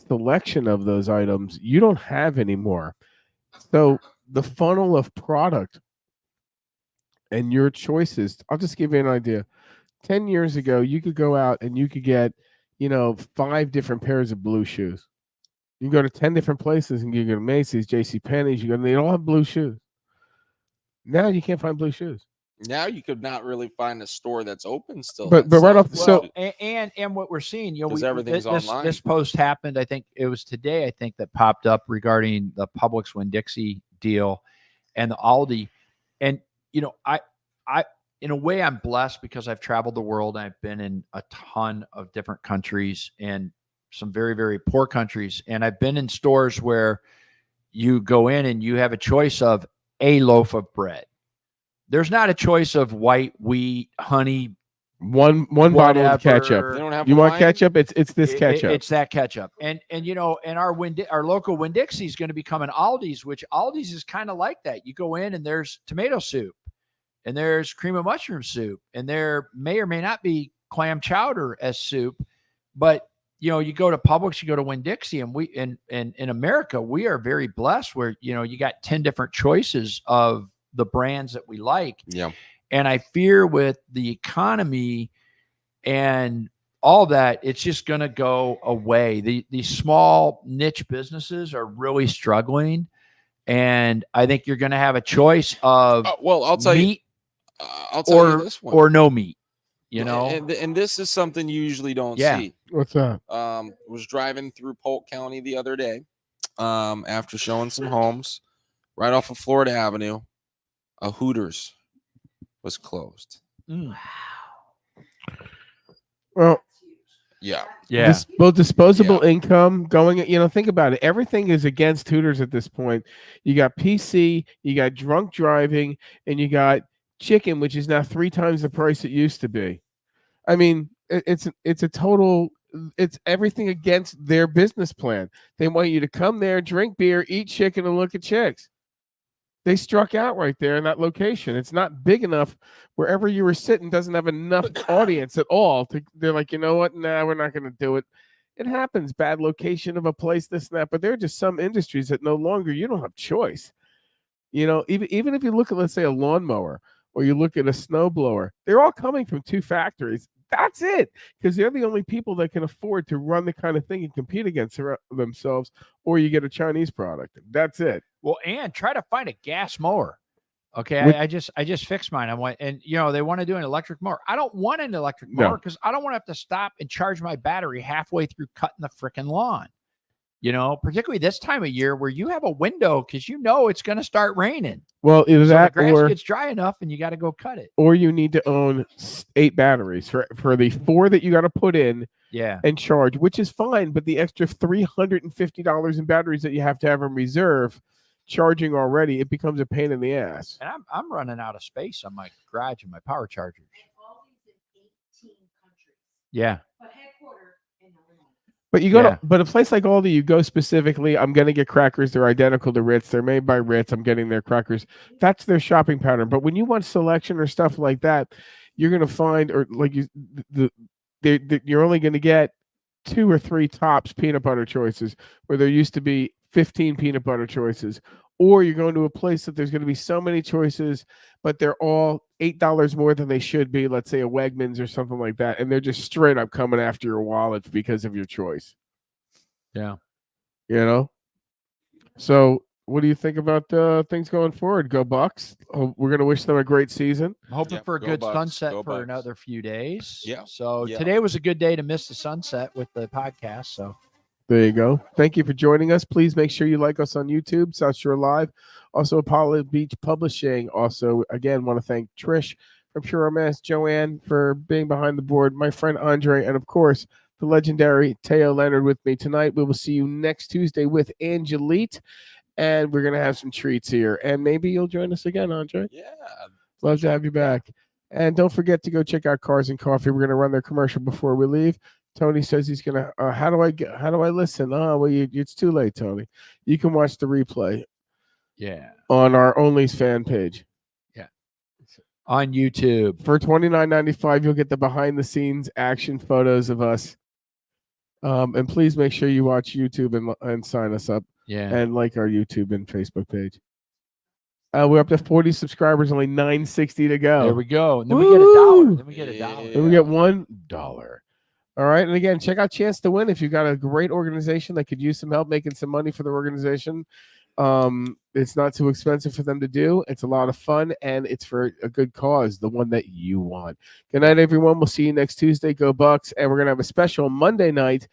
S1: selection of those items you don't have anymore. So the funnel of product and your choices. I'll just give you an idea. 10 years ago, you could go out and you could get, 5 different pairs of blue shoes. You can go to 10 different places and you go to Macy's, JCPenney's, they all have blue shoes. Now you can't find blue shoes.
S3: Now you could not really find a store that's open still.
S1: But right off,
S2: and what we're seeing,
S3: everything's online.
S2: This post happened. I think it was today. I think that popped up regarding the Publix Winn-Dixie deal and the Aldi. And I in a way I'm blessed because I've traveled the world and I've been in a ton of different countries and some very, very poor countries. And I've been in stores where you go in and you have a choice of a loaf of bread. There's not a choice of white wheat, honey,
S1: one bottle of ketchup.
S3: They don't have
S1: want ketchup? It's this ketchup.
S2: It's that ketchup. And our local Winn-Dixie is going to become an Aldi's, which Aldi's is kind of like that. You go in and there's tomato soup and there's cream of mushroom soup and there may or may not be clam chowder as soup, but you go to Publix, you go to Winn-Dixie, and we in America, we are very blessed where, you got 10 different choices of the brands that we like.
S3: Yeah.
S2: And I fear with the economy and all that, it's just going to go away. These small niche businesses are really struggling. And I think you're going to have a choice of
S3: I'll tell
S2: meat
S3: you this one.
S2: or no meat.
S3: And this is something you usually don't see.
S1: What's that?
S3: Was driving through Polk County the other day, after showing some homes right off of Florida Avenue, a Hooters was closed.
S1: Well,
S3: Yeah.
S2: Yeah.
S1: Both disposable income going, think about it. Everything is against Hooters at this point. You got PC, you got drunk driving, and you got chicken, which is now 3 times the price it used to be. I mean, it's everything against their business plan. They want you to come there, drink beer, eat chicken, and look at chicks. They struck out right there in that location. It's not big enough. Wherever you were sitting doesn't have enough audience at all. They're like, you know what? Nah, we're not going to do it. It happens. Bad location of a place, this and that. But there are just some industries that no longer, you don't have choice. Even if you look at, let's say, a lawnmower or you look at a snowblower, they're all coming from 2 factories. That's it, because they're the only people that can afford to run the kind of thing and compete against themselves, or you get a Chinese product. That's it.
S2: Well, and try to find a gas mower. Okay, I just fixed mine. I went, and they want to do an electric mower. I don't want an electric mower because I don't want to have to stop and charge my battery halfway through cutting the freaking lawn. Particularly this time of year where you have a window because it's going to start raining.
S1: Well, either that
S2: the grass
S1: or
S2: gets dry enough and you got to go cut it.
S1: Or you need to own 8 batteries for the 4 that you got to put in and charge, which is fine. But the extra $350 in batteries that you have to have in reserve, charging already, it becomes a pain in the ass.
S2: And I'm running out of space on my garage and my power chargers. Yeah.
S1: But you go to, but a place like Aldi, you go specifically, I'm going to get crackers. They're identical to Ritz. They're made by Ritz. I'm getting their crackers. That's their shopping pattern. But when you want selection or stuff like that, you're going to find, or like you're only going to get 2 or 3 tops peanut butter choices where there used to be 15 peanut butter choices. Or you're going to a place that there's going to be so many choices, but they're all $8 more than they should be. Let's say a Wegmans or something like that. And they're just straight up coming after your wallet because of your choice.
S2: Yeah.
S1: So what do you think about things going forward? Go Bucks. We're going to wish them a great season.
S2: I'm hoping for a good
S3: Bucks,
S2: sunset for
S3: Bucks.
S2: another few days.
S3: Yeah.
S2: So today was a good day to miss the sunset with the podcast. So
S1: there you go. Thank you for joining us. Please make sure you like us on YouTube, South Shore Live. Also, Apollo Beach Publishing. Also, again, want to thank Trish from Pure Romance, Joanne for being behind the board, my friend Andre, and of course, the legendary Teo Leonard with me tonight. We will see you next Tuesday with Angelite, and we're going to have some treats here. And maybe you'll join us again, Andre.
S3: Yeah.
S1: Love to have you back. And don't forget to go check out Cars and Coffee. We're going to run their commercial before we leave. Tony says he's gonna. How do I listen? Oh, well, it's too late, Tony. You can watch the replay.
S2: Yeah.
S1: On our Only's fan page.
S2: Yeah. On YouTube
S1: for $29.95, you'll get the behind the scenes action photos of us. And please make sure you watch YouTube and sign us up.
S2: Yeah.
S1: And like our YouTube and Facebook page. We're up to 40 subscribers, only $9.60 to go.
S2: There we go. And then we get $1. Then we get $1.
S1: Then we get $1. All right. And again, check out Chance to Win if you've got a great organization that could use some help making some money for the organization. It's not too expensive for them to do. It's a lot of fun, and it's for a good cause, the one that you want. Good night, everyone. We'll see you next Tuesday. Go Bucks. And we're going to have a special Monday night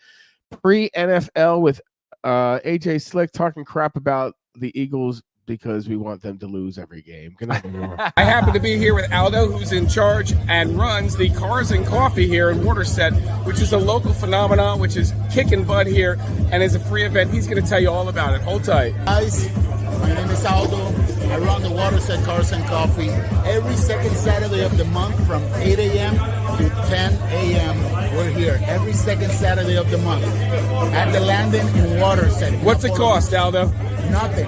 S1: pre-NFL with AJ Slick talking crap about the Eagles because we want them to lose every game. Good night, everyone.
S4: I happen to be here with Aldo, who's in charge and runs the Cars and Coffee here in Waterset, which is a local phenomenon, which is kicking butt here and is a free event. He's going to tell you all about it. Hold tight.
S5: Guys, my name is Aldo. I run the Waterset Cars and Coffee every second Saturday of the month from 8 a.m. to 10 a.m. We're here every second Saturday of the month at the landing in Waterset.
S4: What's it cost, Aldo?
S5: Nothing.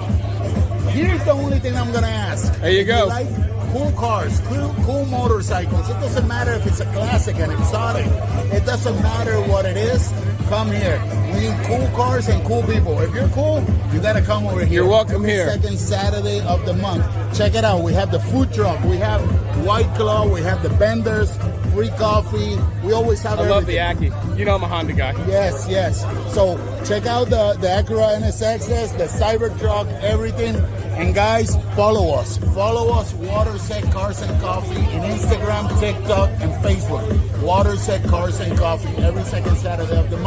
S5: Here's the only thing I'm going to ask.
S4: There you go.
S5: Like cool cars, cool motorcycles. It doesn't matter if it's a classic, an exotic. It doesn't matter what it is. Come here. We need cool cars and cool people. If you're cool, you got to come over here.
S4: You're welcome here.
S5: Second Saturday of the month. Check it out. We have the food truck. We have White Claw. We have the vendors. Free coffee. We always have everything.
S4: I love the Ackie. You know I'm a Honda guy.
S5: Yes, yes. So check out the Acura NSXs, the Cybertruck, everything. And guys, follow us. Follow us, Waterset Cars and Coffee, in Instagram, TikTok, and Facebook. Waterset Cars and Coffee every second Saturday of the month.